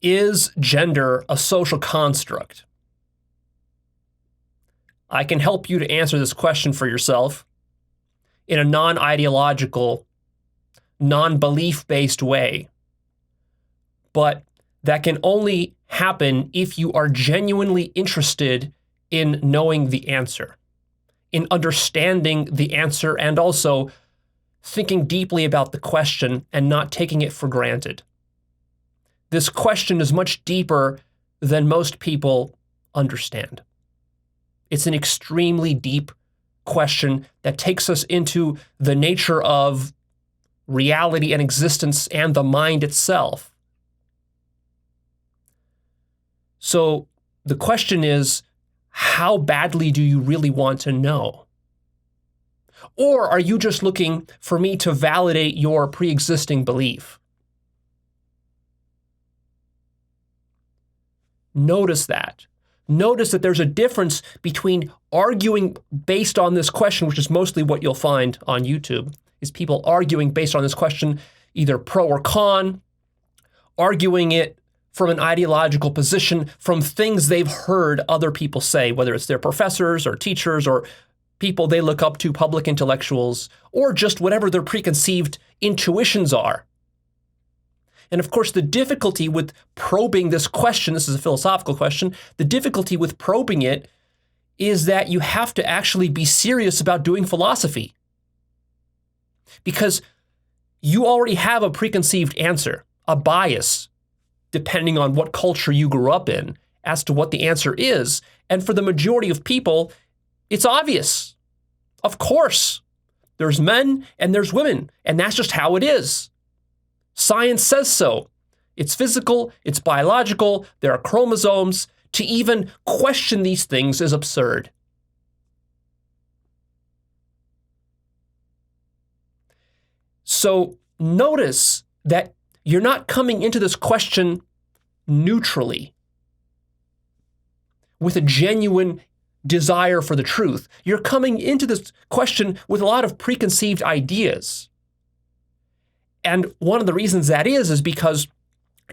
Is gender a social construct? I can help you to answer this question for yourself in a non-ideological, non-belief-based way. But that can only happen if you are genuinely interested in knowing the answer, in understanding the answer, and also thinking deeply about the question and not taking it for granted. This question is much deeper than most people understand. It's an extremely deep question that takes us into the nature of reality and existence and the mind itself. So the question is, how badly do you really want to know? Or are you just looking for me to validate your pre-existing belief? Notice that. Notice that there's a difference between arguing based on this question, which is mostly what you'll find on YouTube, is people arguing based on this question, either pro or con, arguing it from an ideological position, from things they've heard other people say, whether it's their professors or teachers or people they look up to, public intellectuals, or just whatever their preconceived intuitions are. And of course, the difficulty with probing this question, this is a philosophical question, the difficulty with probing it is that you have to actually be serious about doing philosophy. Because you already have a preconceived answer, a bias, depending on what culture you grew up in, as to what the answer is. And for the majority of people, it's obvious. Of course, there's men and there's women, and that's just how it is. Science says so. It's physical, it's biological, there are chromosomes. To even question these things is absurd. So notice that you're not coming into this question neutrally, with a genuine desire for the truth. You're coming into this question with a lot of preconceived ideas. And one of the reasons that is because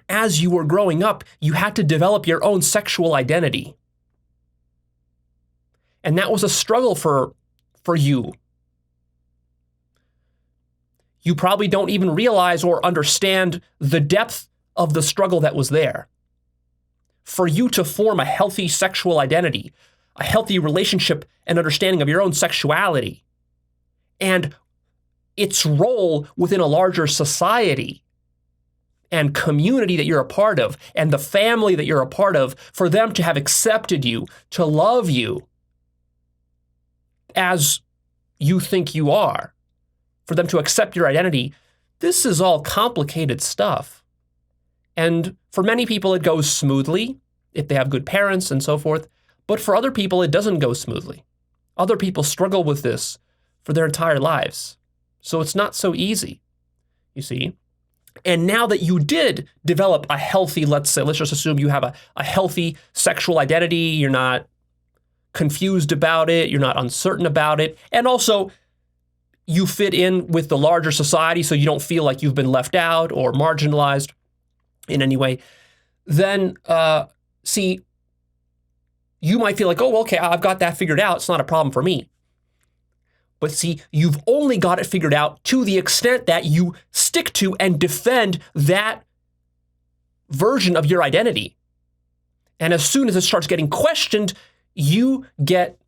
as you were growing up, you had to develop your own sexual identity. And that was a struggle for you. You probably don't even realize or understand the depth of the struggle that was there. For you to form a healthy sexual identity, a healthy relationship and understanding of your own sexuality, and its role within a larger society and community that you're a part of, and the family that you're a part of, for them to have accepted you, to love you as you think you are, for them to accept your identity, this is all complicated stuff. And for many people, it goes smoothly if they have good parents and so forth. But for other people, it doesn't go smoothly. Other people struggle with this for their entire lives. So it's not so easy, you see. And now that you did develop a healthy, let's just assume you have a healthy sexual identity, you're not confused about it, you're not uncertain about it, and also you fit in with the larger society so you don't feel like you've been left out or marginalized in any way, then see, you might feel like, oh, okay, I've got that figured out. It's not a problem for me. But see, you've only got it figured out to the extent that you stick to and defend that version of your identity. And as soon as it starts getting questioned, you get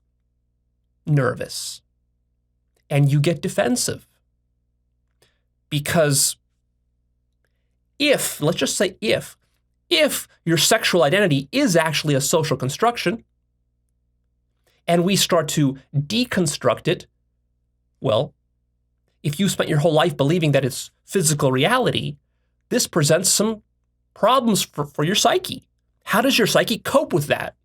nervous and you get defensive. Because let's just say if your sexual identity is actually a social construction and we start to deconstruct it, well, if you spent your whole life believing that it's physical reality, this presents some problems for your psyche. How does your psyche cope with that?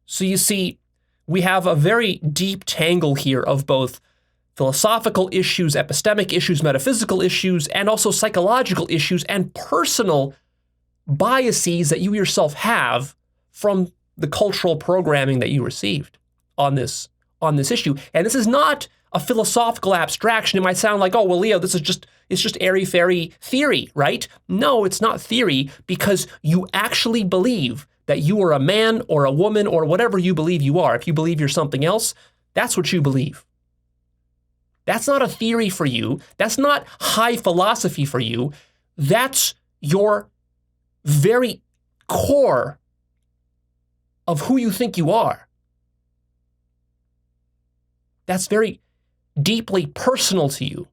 So you see, we have a very deep tangle here of both philosophical issues, epistemic issues, metaphysical issues, and also psychological issues and personal biases that you yourself have from the cultural programming that you received on this issue. And this is not a philosophical abstraction. It might sound like, oh, well, Leo, this is just, It's just airy-fairy theory, right? No, it's not theory, because you actually believe that you are a man or a woman or whatever you believe you are. If you believe you're something else, that's what you believe. That's not a theory for you. That's not high philosophy for you. That's your very core of who you think you are. That's very deeply personal to you.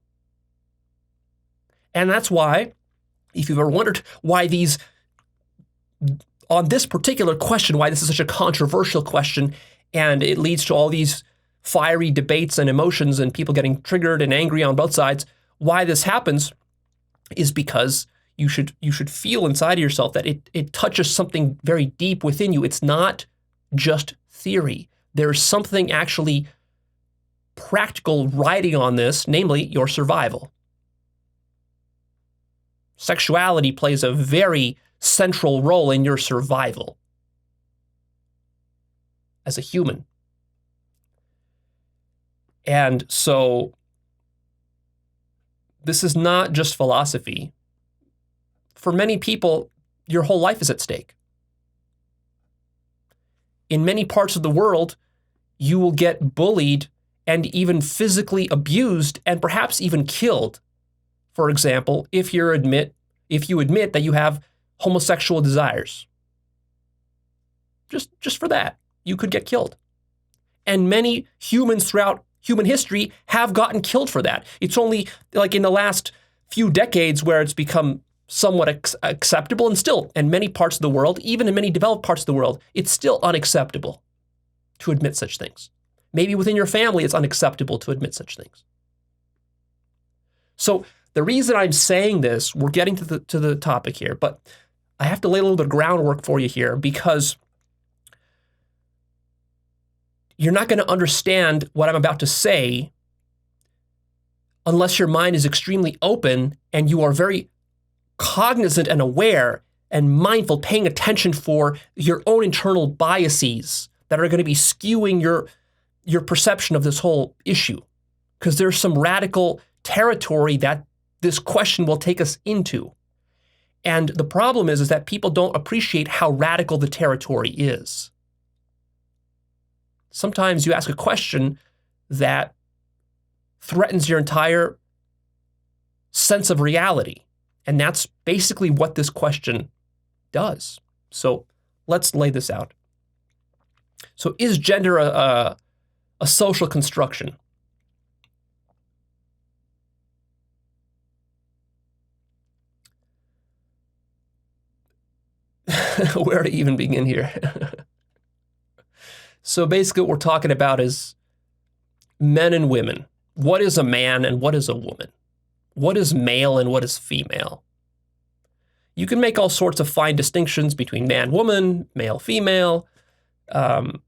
And that's why, if you've ever wondered why on this particular question, why this is such a controversial question, and it leads to all these fiery debates and emotions and people getting triggered and angry on both sides, why this happens is because you should feel inside of yourself that it touches something very deep within you. It's not just theory. There's something actually practical riding on this, namely your survival. Sexuality plays a very central role in your survival as a human. And so this is not just philosophy. For many people, your whole life is at stake. In many parts of the world, you will get bullied and even physically abused and perhaps even killed. For example, if you admit that you have homosexual desires. Just for that, you could get killed. And many humans throughout human history have gotten killed for that. It's only like in the last few decades where it's become somewhat acceptable, and still in many parts of the world, even in many developed parts of the world, it's still unacceptable to admit such things. Maybe within your family, it's unacceptable to admit such things. So the reason I'm saying this, we're getting to the topic here, but I have to lay a little bit of groundwork for you here, because you're not going to understand what I'm about to say unless your mind is extremely open and you are very cognizant and aware and mindful, paying attention for your own internal biases that are going to be skewing your perception of this whole issue. Because there's some radical territory that this question will take us into. And the problem is that people don't appreciate how radical the territory is. Sometimes you ask a question that threatens your entire sense of reality. And that's basically what this question does. So let's lay this out. So is gender a social construction? Where to even begin here? So basically what we're talking about is men and women. What is a man and what is a woman? What is male and what is female? You can make all sorts of fine distinctions between man, woman, male, female. But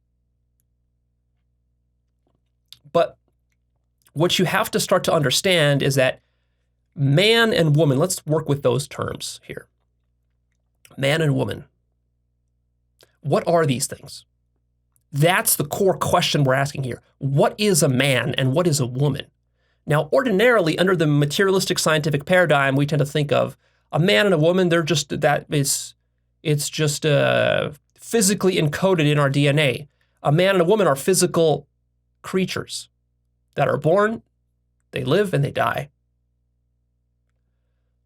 what you have to start to understand is that man and woman, let's work with those terms here. Man and woman. What are these things? That's the core question we're asking here. What is a man and what is a woman? Now, ordinarily, under the materialistic scientific paradigm, we tend to think of a man and a woman. They're just it's just physically encoded in our DNA. A man and a woman are physical creatures that are born, they live, and they die.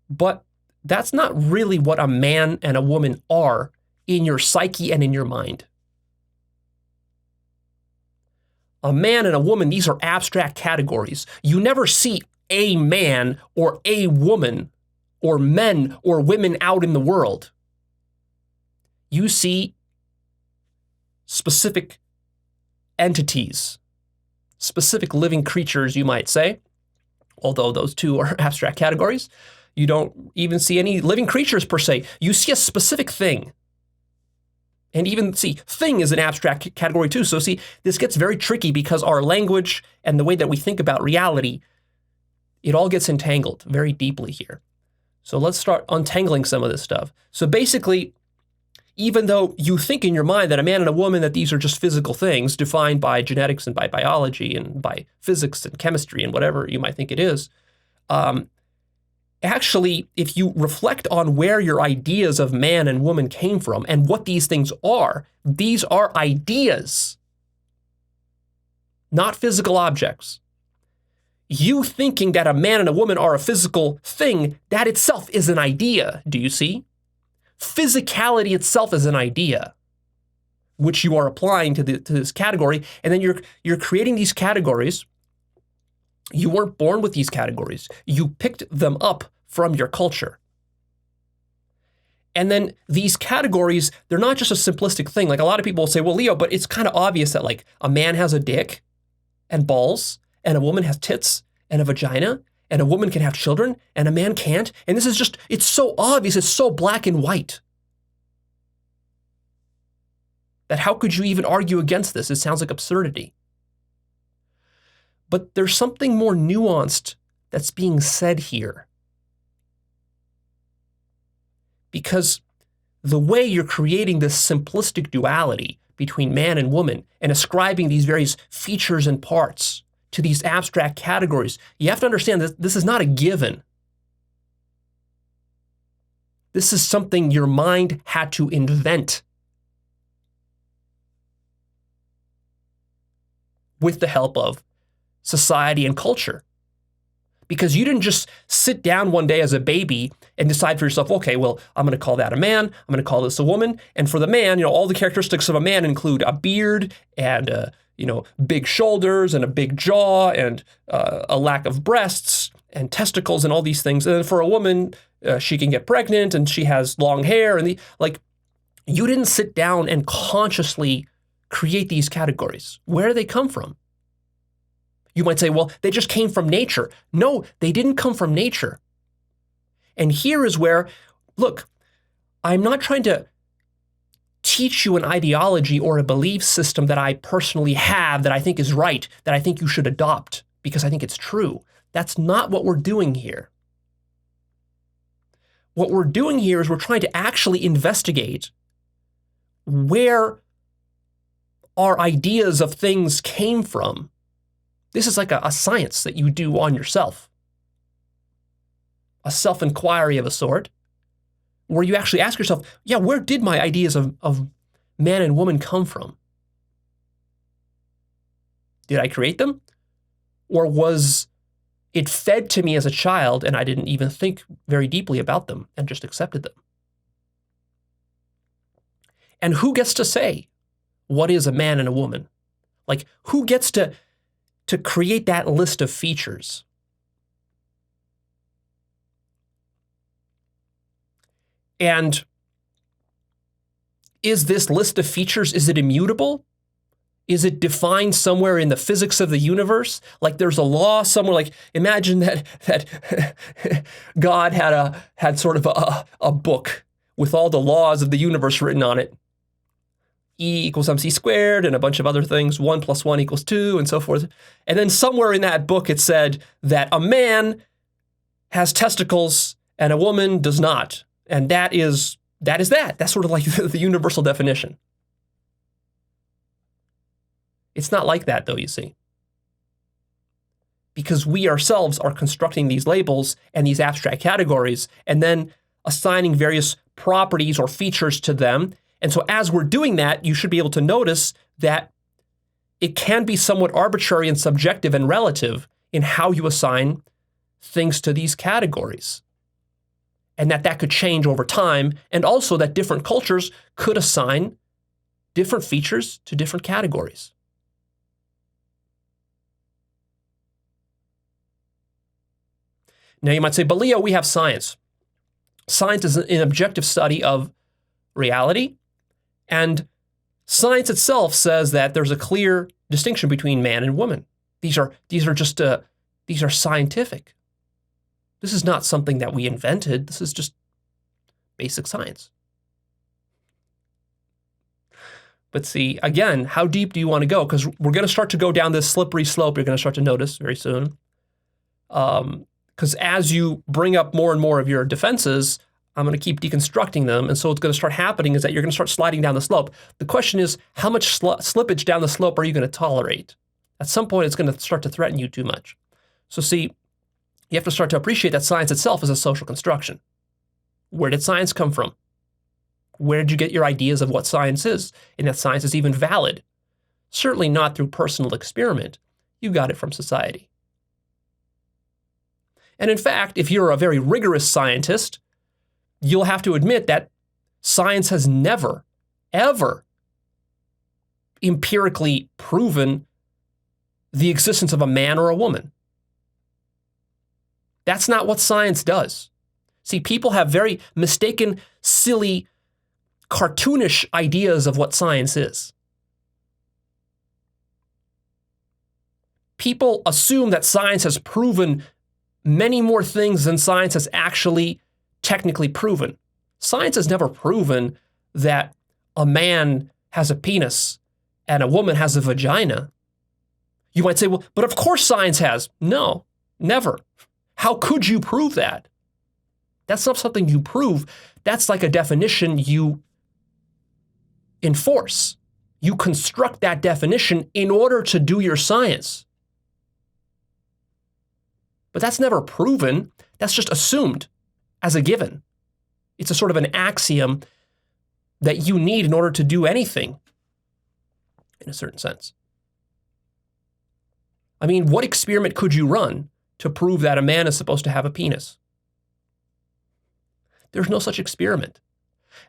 But that's not really what a man and a woman are in your psyche and in your mind. A man and a woman, these are abstract categories. You never see a man or a woman or men or women out in the world. You see specific entities, specific living creatures, you might say, although those two are abstract categories. You don't even see any living creatures per se. You see a specific thing. And even, thing is an abstract category too. So this gets very tricky because our language and the way that we think about reality, it all gets entangled very deeply here. So let's start untangling some of this stuff. So basically, even though you think in your mind that a man and a woman, that these are just physical things defined by genetics and by biology and by physics and chemistry and whatever you might think it is, actually, if you reflect on where your ideas of man and woman came from and what these are ideas, not physical objects. You thinking that a man and a woman are a physical thing, that itself is an idea, do you see? Physicality itself is an idea, which you are applying to this category, and then you're creating these categories. You weren't born with these categories. You picked them up from your culture. And then these categories, they're not just a simplistic thing. Like a lot of people will say, well, Leo, but it's kind of obvious that like a man has a dick and balls, and a woman has tits and a vagina, and a woman can have children, and a man can't. And this is just, it's so obvious, it's so black and white. That how could you even argue against this? It sounds like absurdity. But there's something more nuanced that's being said here. Because the way you're creating this simplistic duality between man and woman and ascribing these various features and parts to these abstract categories, you have to understand that this is not a given. This is something your mind had to invent with the help of society and culture. Because you didn't just sit down one day as a baby and decide for yourself, okay, well, I'm going to call that a man, I'm going to call this a woman. And for the man, all the characteristics of a man include a beard and, big shoulders and a big jaw and a lack of breasts and testicles and all these things. And then for a woman, she can get pregnant and she has long hair. And you didn't sit down and consciously create these categories. Where do they come from? You might say, well, they just came from nature. No, they didn't come from nature. And here is where, look, I'm not trying to teach you an ideology or a belief system that I personally have that I think is right, that I think you should adopt because I think it's true. That's not what we're doing here. What we're doing here is we're trying to actually investigate where our ideas of things came from. This is like a science that you do on yourself. A self-inquiry of a sort, where you actually ask yourself, yeah, where did my ideas of man and woman come from? Did I create them? Or was it fed to me as a child and I didn't even think very deeply about them and just accepted them? And who gets to say what is a man and a woman? Like, who gets to create that list of features? And is this list of features, is it immutable? Is it defined somewhere in the physics of the universe? Like there's a law somewhere, like imagine that God had sort of a book with all the laws of the universe written on it. E equals mc squared and a bunch of other things, 1 + 1 = 2 and so forth. And then somewhere in that book it said that a man has testicles and a woman does not. And that is that. That's sort of like the universal definition. It's not like that though, you see. Because we ourselves are constructing these labels and these abstract categories and then assigning various properties or features to them. And so as we're doing that, you should be able to notice that it can be somewhat arbitrary and subjective and relative in how you assign things to these categories. And that could change over time, and also that different cultures could assign different features to different categories. Now you might say, but Leo, we have science. Science is an objective study of reality. And science itself says that there's a clear distinction between man and woman. These are scientific. This is not something that we invented. This is just basic science. But see, again, how deep do you want to go? Because we're going to start to go down this slippery slope you're going to start to notice very soon. Because as you bring up more and more of your defenses, I'm going to keep deconstructing them. And so what's going to start happening is that you're going to start sliding down the slope. The question is, how much slippage down the slope are you going to tolerate? At some point, it's going to start to threaten you too much. So see, you have to start to appreciate that science itself is a social construction. Where did science come from? Where did you get your ideas of what science is and that science is even valid? Certainly not through personal experiment. You got it from society. And in fact, if you're a very rigorous scientist, you'll have to admit that science has never, ever empirically proven the existence of a man or a woman. That's not what science does. See, people have very mistaken, silly, cartoonish ideas of what science is. People assume that science has proven many more things than science has actually technically proven. Science has never proven that a man has a penis and a woman has a vagina. You might say, well, but of course science has. No, never. How could you prove that? That's not something you prove. That's like a definition you enforce. You construct that definition in order to do your science. But that's never proven. That's just assumed as a given. It's a sort of an axiom that you need in order to do anything, in a certain sense. I mean, what experiment could you run to prove that a man is supposed to have a penis? There's no such experiment.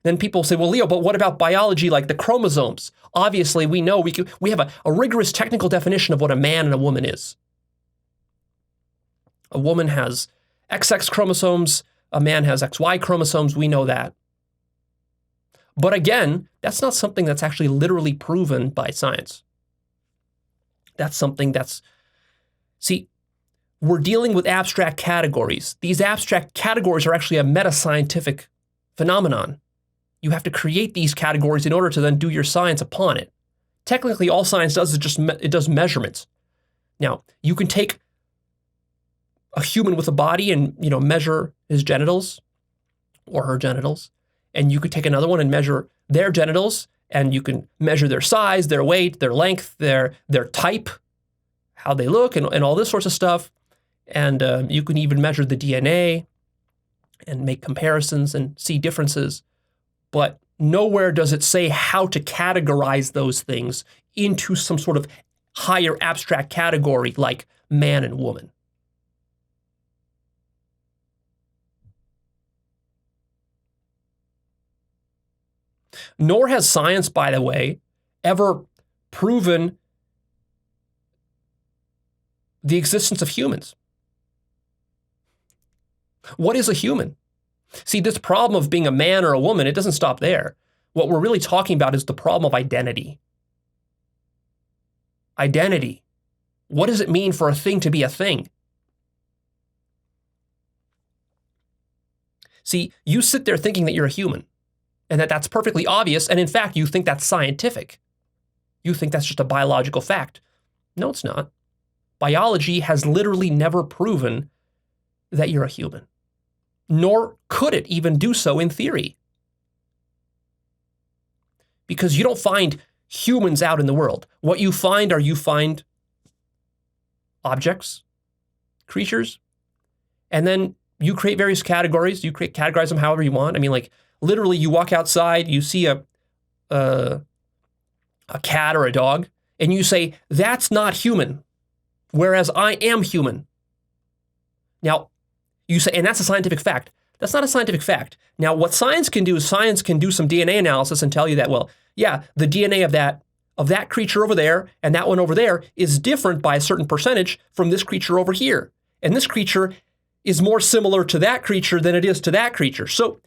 Then people say, well, Leo, but what about biology, like the chromosomes? Obviously, we know we have a rigorous technical definition of what a man and a woman is. A woman has XX chromosomes, a man has XY chromosomes, we know that. But again, that's not something that's actually literally proven by science. That's something that's, see, we're dealing with abstract categories. These abstract categories are actually a meta-scientific phenomenon. You have to create these categories in order to then do your science upon it. Technically, all science does is it does measurements. Now, you can take a human with a body and, measure his genitals or her genitals, and you could take another one and measure their genitals, and you can measure their size, their weight, their length, their type, how they look, and all this sorts of stuff. And you can even measure the DNA and make comparisons and see differences. But nowhere does it say how to categorize those things into some sort of higher abstract category like man and woman. Nor has science, by the way, ever proven the existence of humans. What is a human? See, this problem of being a man or a woman, it doesn't stop there. What we're really talking about is the problem of identity. Identity. What does it mean for a thing to be a thing? See, you sit there thinking that you're a human and that that's perfectly obvious, and in fact, you think that's scientific. You think that's just a biological fact. No, it's not. Biology has literally never proven that you're a human, nor could it even do so in theory. Because you don't find humans out in the world. What you find objects, creatures, and then you create various categories. You categorize them however you want. I mean, like, literally, you walk outside, you see a cat or a dog, and you say, that's not human, whereas I am human. Now, you say, and that's a scientific fact. That's not a scientific fact. Now, what science can do is science can do some DNA analysis and tell you that, well, yeah, the DNA of that creature over there and that one over there is different by a certain percentage from this creature over here. And this creature is more similar to that creature than it is to that creature. So,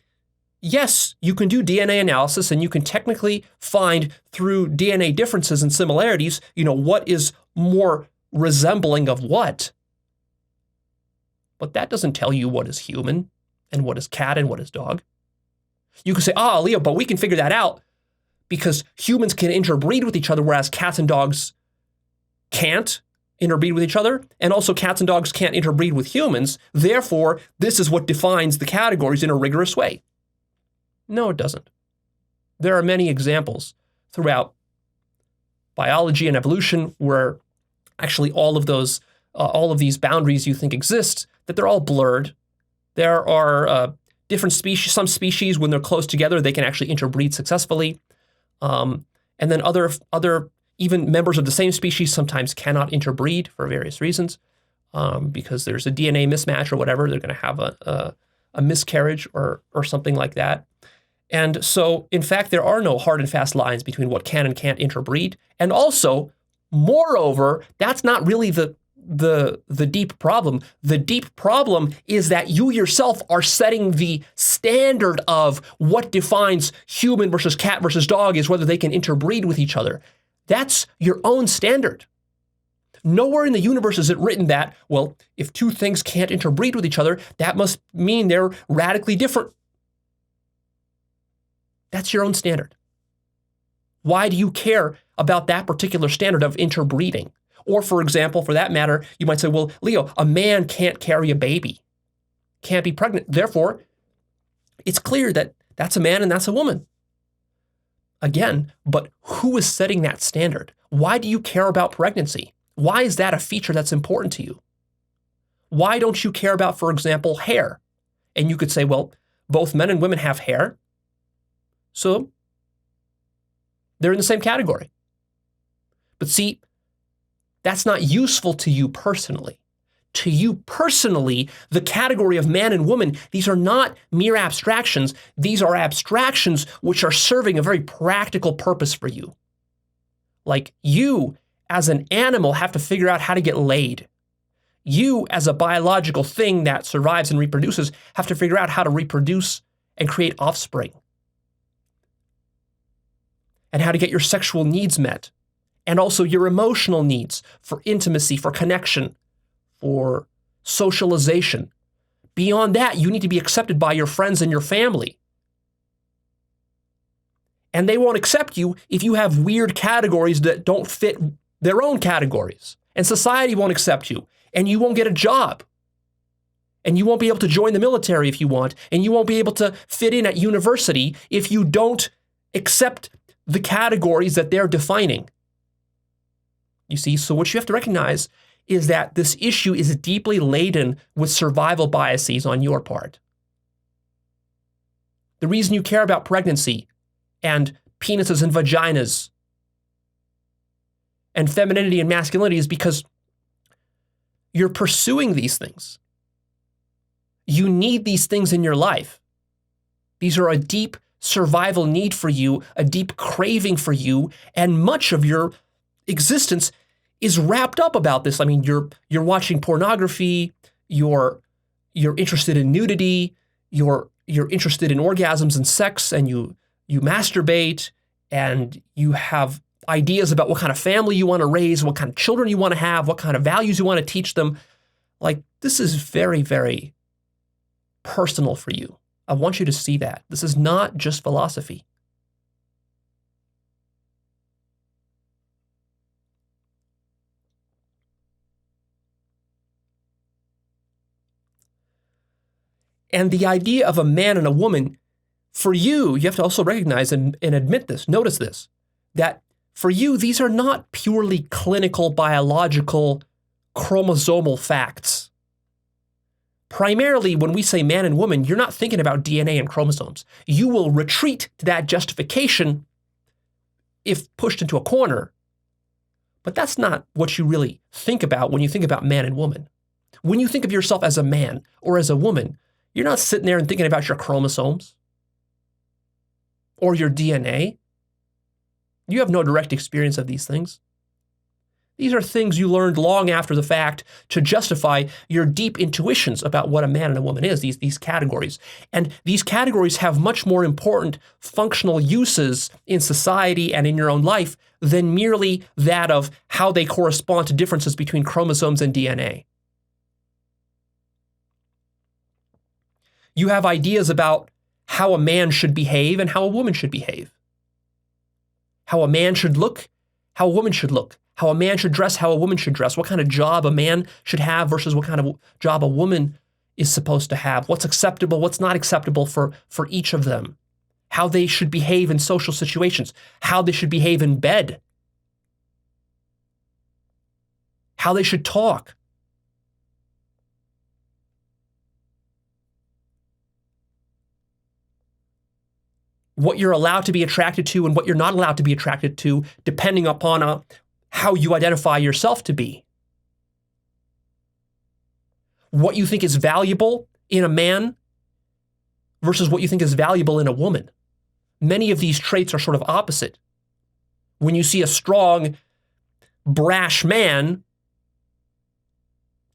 yes, you can do DNA analysis and you can technically find through DNA differences and similarities, what is more resembling of what. But that doesn't tell you what is human and what is cat and what is dog. You can say, Leo, but we can figure that out because humans can interbreed with each other, whereas cats and dogs can't interbreed with each other. And also cats and dogs can't interbreed with humans. Therefore, this is what defines the categories in a rigorous way. No, it doesn't. There are many examples throughout biology and evolution where actually all of these boundaries you think exist, that they're all blurred. There are different species. Some species, when they're close together, they can actually interbreed successfully. And then other even members of the same species sometimes cannot interbreed for various reasons, because there's a DNA mismatch or whatever. They're going to have a miscarriage or something like that. And so, in fact, there are no hard and fast lines between what can and can't interbreed. And also, moreover, that's not really the deep problem. The deep problem is that you yourself are setting the standard of what defines human versus cat versus dog is whether they can interbreed with each other. That's your own standard. Nowhere in the universe is it written that, well, if two things can't interbreed with each other, that must mean they're radically different. That's your own standard. Why do you care about that particular standard of interbreeding? Or, for example, for that matter, you might say, well, Leo, a man can't carry a baby, can't be pregnant. Therefore, it's clear that that's a man and that's a woman. Again, but who is setting that standard? Why do you care about pregnancy? Why is that a feature that's important to you? Why don't you care about, for example, hair? And you could say, well, both men and women have hair, so they're in the same category. But see, that's not useful to you personally. To you personally, the category of man and woman, these are not mere abstractions. These are abstractions which are serving a very practical purpose for you. Like you, as an animal, have to figure out how to get laid. You, as a biological thing that survives and reproduces, have to figure out how to reproduce and create offspring. And how to get your sexual needs met. And also your emotional needs for intimacy, for connection, for socialization. Beyond that, you need to be accepted by your friends and your family. And they won't accept you if you have weird categories that don't fit their own categories. And society won't accept you. And you won't get a job. And you won't be able to join the military if you want. And you won't be able to fit in at university if you don't accept the categories that they're defining. You see, so what you have to recognize is that this issue is deeply laden with survival biases on your part. The reason you care about pregnancy and penises and vaginas and femininity and masculinity is because you're pursuing these things. You need these things in your life. These are a deep survival need for you, a deep craving for you, and much of your existence is wrapped up about this. I mean, you're watching pornography, you're interested in nudity, you're interested in orgasms and sex, and you masturbate, and you have ideas about what kind of family you want to raise, what kind of children you want to have, what kind of values you want to teach them. Like, this is very, very personal for you. I want you to see that. This is not just philosophy. And the idea of a man and a woman, for you have to also recognize and admit this, notice this, that for you, these are not purely clinical, biological, chromosomal facts. Primarily, when we say man and woman, you're not thinking about DNA and chromosomes. You will retreat to that justification if pushed into a corner. But that's not what you really think about when you think about man and woman. When you think of yourself as a man or as a woman, you're not sitting there and thinking about your chromosomes or your DNA. You have no direct experience of these things. These are things you learned long after the fact to justify your deep intuitions about what a man and a woman is, these categories. And these categories have much more important functional uses in society and in your own life than merely that of how they correspond to differences between chromosomes and DNA. You have ideas about how a man should behave and how a woman should behave. How a man should look, how a woman should look. How a man should dress, how a woman should dress, what kind of job a man should have versus what kind of job a woman is supposed to have, what's acceptable, what's not acceptable for each of them, how they should behave in social situations, how they should behave in bed, how they should talk. what you're allowed to be attracted to and what you're not allowed to be attracted to, depending upon how you identify yourself to be. What you think is valuable in a man versus what you think is valuable in a woman. Many of these traits are sort of opposite. When you see a strong, brash man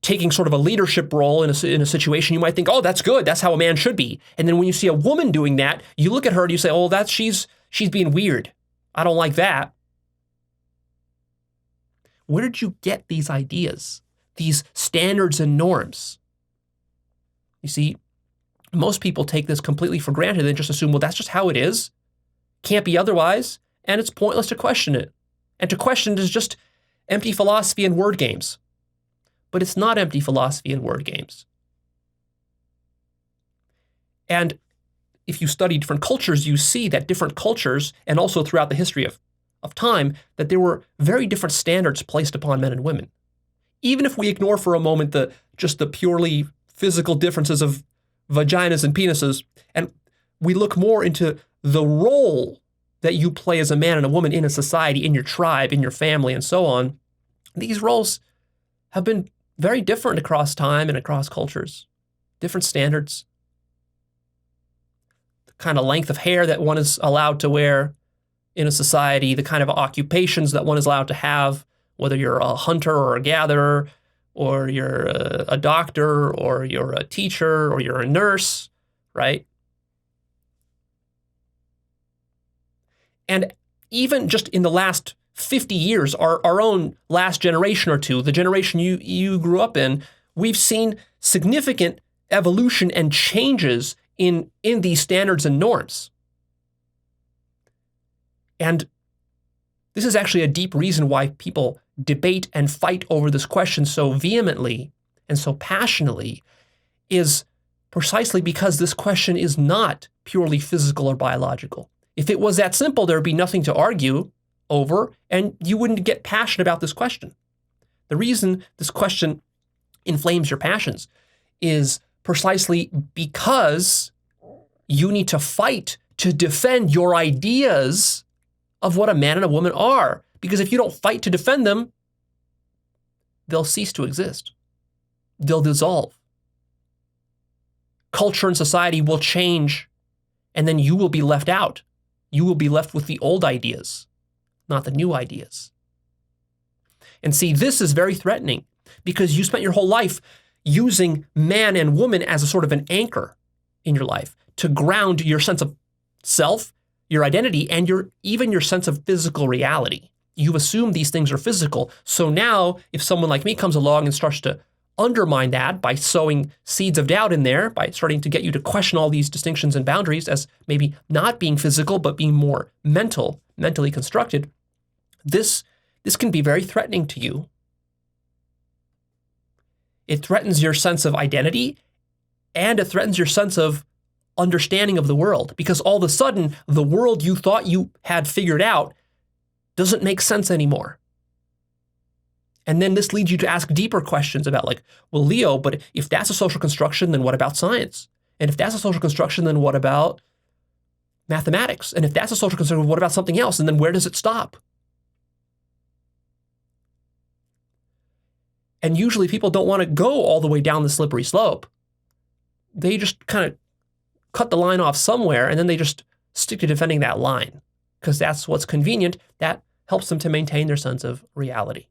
taking sort of a leadership role in a situation, you might think, oh, that's good. That's how a man should be. And then when you see a woman doing that, you look at her and you say, oh, she's being weird. I don't like that. Where did you get these ideas, these standards and norms? You see, most people take this completely for granted and just assume, well, that's just how it is. Can't be otherwise. And it's pointless to question it. And to question it is just empty philosophy and word games. But it's not empty philosophy and word games. And if you study different cultures, you see that different cultures, and also throughout the history of time, that there were very different standards placed upon men and women. Even if we ignore for a moment just the purely physical differences of vaginas and penises, and we look more into the role that you play as a man and a woman in a society, in your tribe, in your family, and so on, these roles have been very different across time and across cultures. Different standards. The kind of length of hair that one is allowed to wear in a society, the kind of occupations that one is allowed to have, whether you're a hunter or a gatherer, or you're a doctor, or you're a teacher, or you're a nurse, right? And even just in the last 50 years, our own last generation or two, the generation you grew up in, we've seen significant evolution and changes in these standards and norms. And this is actually a deep reason why people debate and fight over this question so vehemently and so passionately, is precisely because this question is not purely physical or biological. If it was that simple, there would be nothing to argue over, and you wouldn't get passionate about this question. The reason this question inflames your passions is precisely because you need to fight to defend your ideas of what a man and a woman are. Because if you don't fight to defend them, they'll cease to exist. They'll dissolve. Culture and society will change, and then you will be left out. You will be left with the old ideas, not the new ideas. And see, this is very threatening because you spent your whole life using man and woman as a sort of an anchor in your life to ground your sense of self, your identity, and even your sense of physical reality. You assume these things are physical. So now if someone like me comes along and starts to undermine that by sowing seeds of doubt in there, by starting to get you to question all these distinctions and boundaries as maybe not being physical, but being more mentally constructed, this can be very threatening to you. It threatens your sense of identity, and it threatens your sense of understanding of the world, because all of a sudden, the world you thought you had figured out doesn't make sense anymore. And then this leads you to ask deeper questions about like, well, Leo, but if that's a social construction, then what about science? And if that's a social construction, then what about mathematics? And if that's a social construction, what about something else? And then where does it stop? And usually people don't want to go all the way down the slippery slope. They just kind of cut the line off somewhere, and then they just stick to defending that line because that's what's convenient. That helps them to maintain their sense of reality.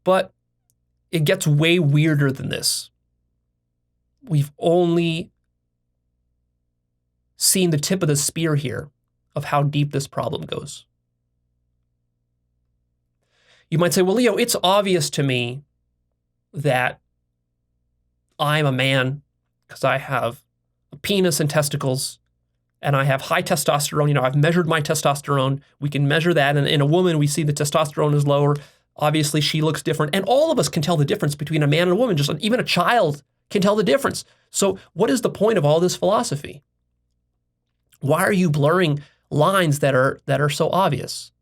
But it gets way weirder than this. We've only seen the tip of the spear here of how deep this problem goes. You might say, well, Leo, it's obvious to me that I'm a man because I have a penis and testicles and I have high testosterone. You know, I've measured my testosterone. We can measure that. And in a woman, we see the testosterone is lower. Obviously, she looks different. And all of us can tell the difference between a man and a woman. Just even a child can tell the difference. So what is the point of all this philosophy? Why are you blurring lines that are so obvious?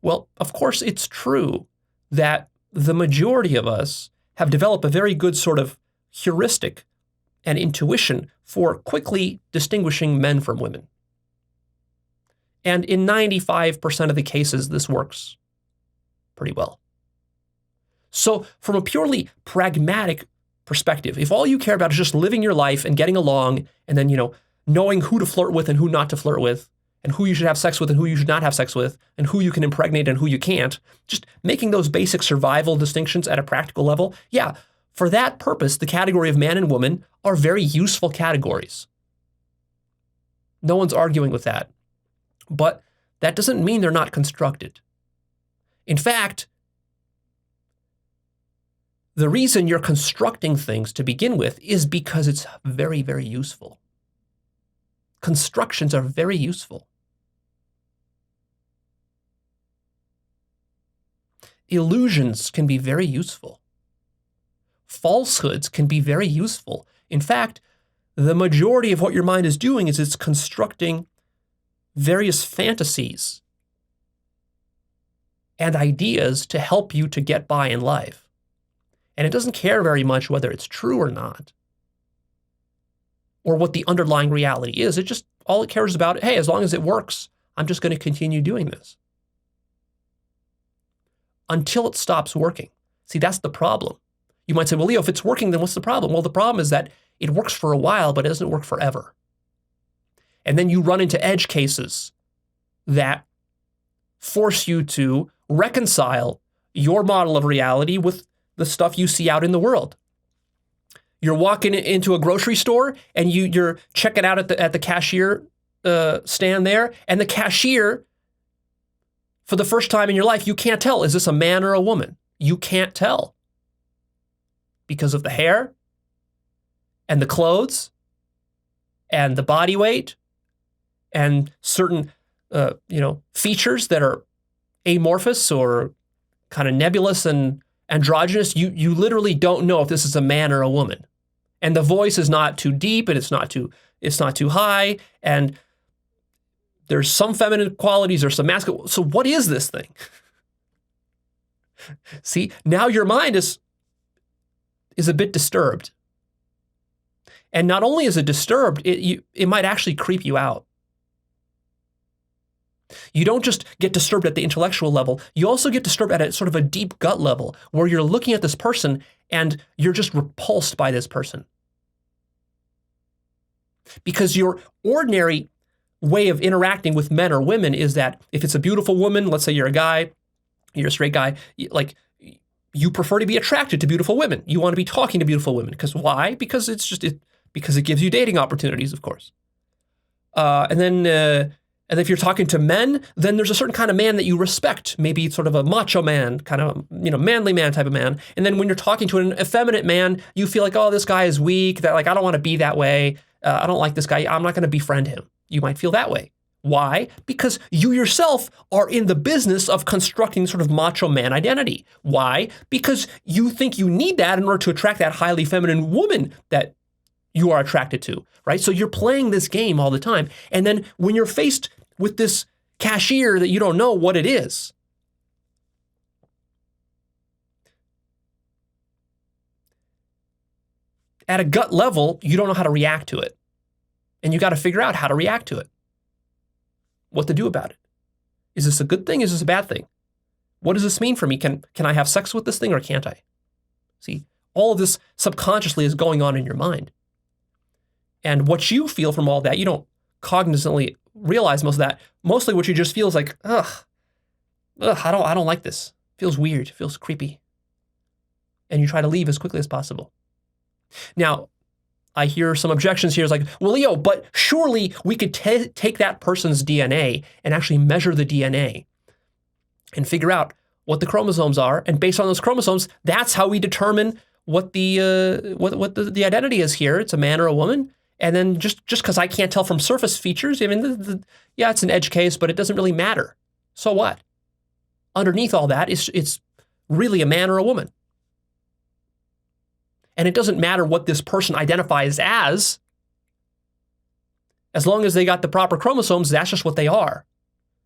Well, of course, it's true that the majority of us have developed a very good sort of heuristic and intuition for quickly distinguishing men from women. And in 95% of the cases, this works pretty well. So from a purely pragmatic perspective, if all you care about is just living your life and getting along and then, knowing who to flirt with and who not to flirt with, and who you should have sex with and who you should not have sex with, and who you can impregnate and who you can't, just making those basic survival distinctions at a practical level, yeah, for that purpose, the category of man and woman are very useful categories. No one's arguing with that. But that doesn't mean they're not constructed. In fact, the reason you're constructing things to begin with is because it's very, very useful. Constructions are very useful. Illusions can be very useful. Falsehoods can be very useful. In fact, the majority of what your mind is doing is it's constructing various fantasies and ideas to help you to get by in life. And it doesn't care very much whether it's true or not, or what the underlying reality is. All it cares about, hey, as long as it works, I'm just going to continue doing this. Until it stops working. See, that's the problem. You might say, well, Leo, if it's working, then what's the problem? Well, the problem is that it works for a while, but it doesn't work forever. And then you run into edge cases that force you to reconcile your model of reality with the stuff you see out in the world. You're walking into a grocery store and you're checking out at the cashier stand there, and the cashier, for the first time in your life, you can't tell, is this a man or a woman? You can't tell because of the hair and the clothes and the body weight and certain features that are amorphous or kind of nebulous and androgynous. You literally don't know if this is a man or a woman. And the voice is not too deep and it's not too high, and there's some feminine qualities or some masculine. So what is this thing? See, now your mind is a bit disturbed. And not only is it disturbed, it might actually creep you out. You don't just get disturbed at the intellectual level, you also get disturbed at a sort of a deep gut level where you're looking at this person and you're just repulsed by this person. Because your ordinary way of interacting with men or women is that if it's a beautiful woman, let's say you're a guy, you're a straight guy, like you prefer to be attracted to beautiful women. You want to be talking to beautiful women. Because why? Because because it gives you dating opportunities, of course. And then if you're talking to men, then there's a certain kind of man that you respect, maybe sort of a macho man, kind of, manly man type of man. And then when you're talking to an effeminate man, you feel like, oh, this guy is weak, that like, I don't want to be that way. I don't like this guy. I'm not going to befriend him. You might feel that way. Why? Because you yourself are in the business of constructing sort of macho man identity. Why? Because you think you need that in order to attract that highly feminine woman that you are attracted to, right? So you're playing this game all the time. And then when you're faced with this cashier that you don't know what it is, at a gut level, you don't know how to react to it. And you got to figure out how to react to it. What to do about it. Is this a good thing? Is this a bad thing? What does this mean for me? Can I have sex with this thing or can't I? See, all of this subconsciously is going on in your mind. And what you feel from all that, you don't cognizantly realize most of that. Mostly what you just feel is like, I don't like this. It feels weird. It feels creepy. And you try to leave as quickly as possible. Now, I hear some objections here. It's like, well, Leo, but surely we could take that person's DNA and actually measure the DNA and figure out what the chromosomes are. And based on those chromosomes, that's how we determine what the identity is here. It's a man or a woman. And then just because I can't tell from surface features, I mean, yeah, it's an edge case, but it doesn't really matter. So what? Underneath all that, it's really a man or a woman. And it doesn't matter what this person identifies as long as they got the proper chromosomes, that's just what they are.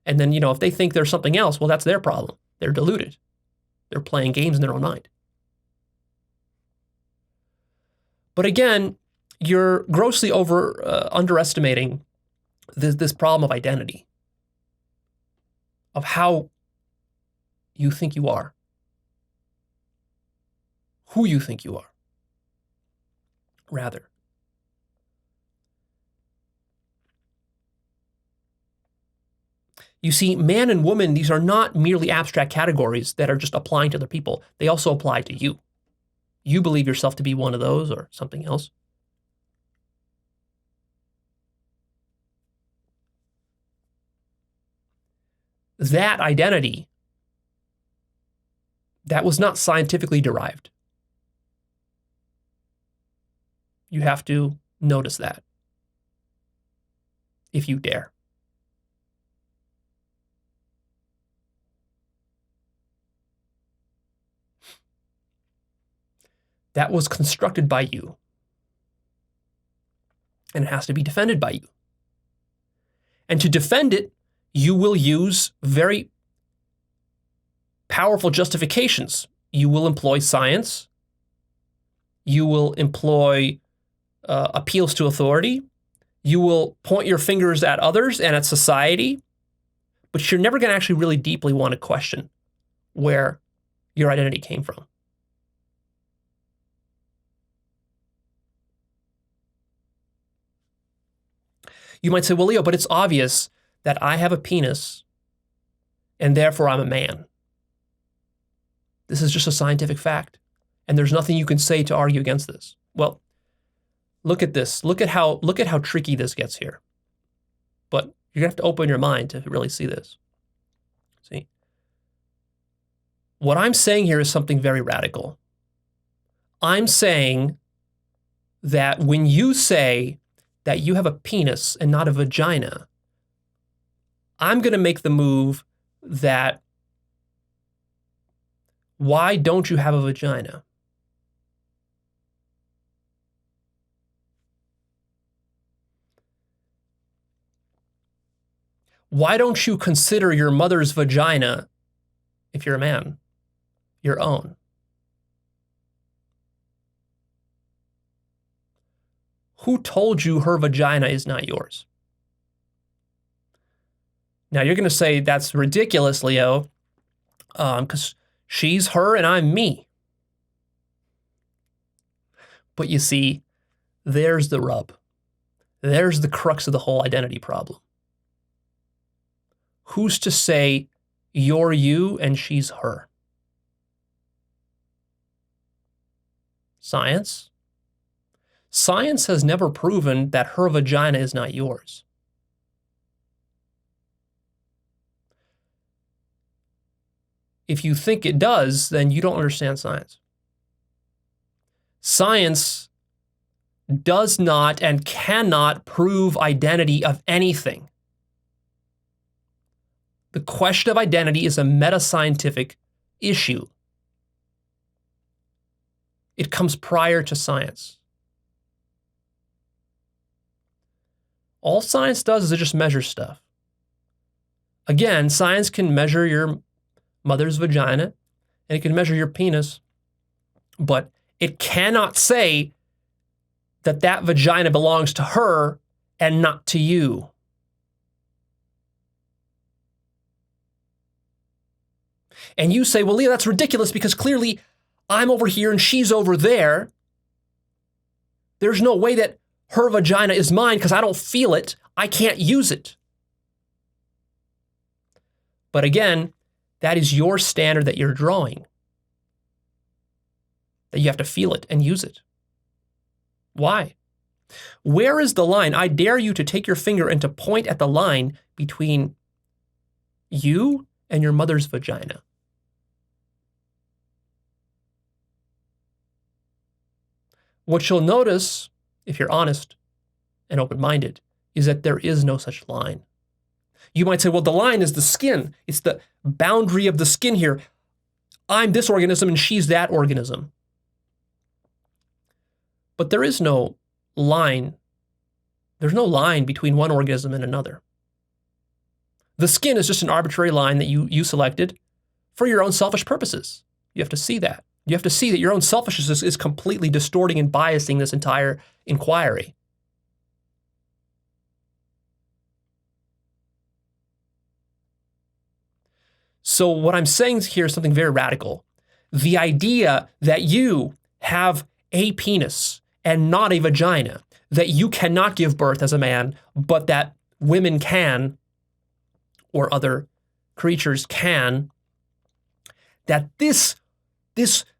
And then, if they think they're something else, well, that's their problem. They're deluded. They're playing games in their own mind. But again, you're grossly underestimating this problem of identity, of how you think you are, who you think you are, rather. You see, man and woman, these are not merely abstract categories that are just applying to other people. They also apply to you. You believe yourself to be one of those or something else. That identity, that was not scientifically derived. You have to notice that, if you dare. That was constructed by you, and it has to be defended by you. And to defend it, you will use very powerful justifications. You will employ science. You will employ appeals to authority. You will point your fingers at others and at society, but you're never going to actually really deeply want to question where your identity came from. You might say, well, Leo, but it's obvious that I have a penis and therefore I'm a man. This is just a scientific fact, and there's nothing you can say to argue against this. Well, look at this. Look at how tricky this gets here. But you're going to have to open your mind to really see this. See? What I'm saying here is something very radical. I'm saying that when you say that you have a penis and not a vagina, I'm going to make the move that why don't you have a vagina? Why don't you consider your mother's vagina, if you're a man, your own? Who told you her vagina is not yours? Now, you're going to say that's ridiculous, Leo, because she's her and I'm me. But you see, there's the rub. There's the crux of the whole identity problem. Who's to say you're you and she's her? Science? Science has never proven that her vagina is not yours. If you think it does, then you don't understand science. Science does not and cannot prove identity of anything. The question of identity is a meta-scientific issue. It comes prior to science. All science does is it just measures stuff. Again, science can measure your mother's vagina, and it can measure your penis, but it cannot say that that vagina belongs to her and not to you. And you say, well, Leah, that's ridiculous because clearly I'm over here and she's over there. There's no way that her vagina is mine because I don't feel it. I can't use it. But again, that is your standard that you're drawing. That you have to feel it and use it. Why? Where is the line? I dare you to take your finger and to point at the line between you and your mother's vagina. What you'll notice, if you're honest and open-minded, is that there is no such line. You might say, well, the line is the skin. It's the boundary of the skin here. I'm this organism and she's that organism. But there is no line. There's no line between one organism and another. The skin is just an arbitrary line that you selected for your own selfish purposes. You have to see that. You have to see that your own selfishness is completely distorting and biasing this entire inquiry. So what I'm saying here is something very radical. The idea that you have a penis and not a vagina, that you cannot give birth as a man, but that women can, or other creatures can, that this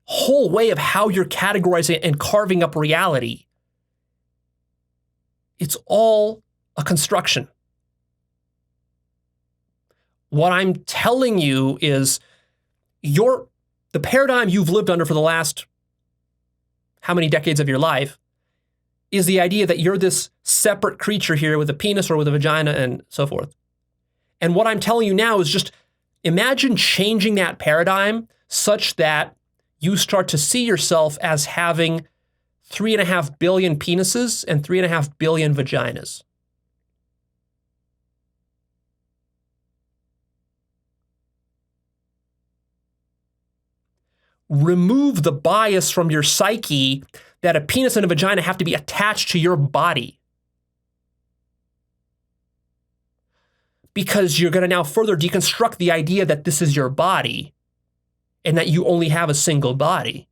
whole way of how you're categorizing and carving up reality, it's all a construction. What I'm telling you is the paradigm you've lived under for the last how many decades of your life is the idea that you're this separate creature here with a penis or with a vagina and so forth. And what I'm telling you now is just imagine changing that paradigm such that you start to see yourself as having 3.5 billion penises and 3.5 billion vaginas. Remove the bias from your psyche that a penis and a vagina have to be attached to your body. Because you're going to now further deconstruct the idea that this is your body and that you only have a single body.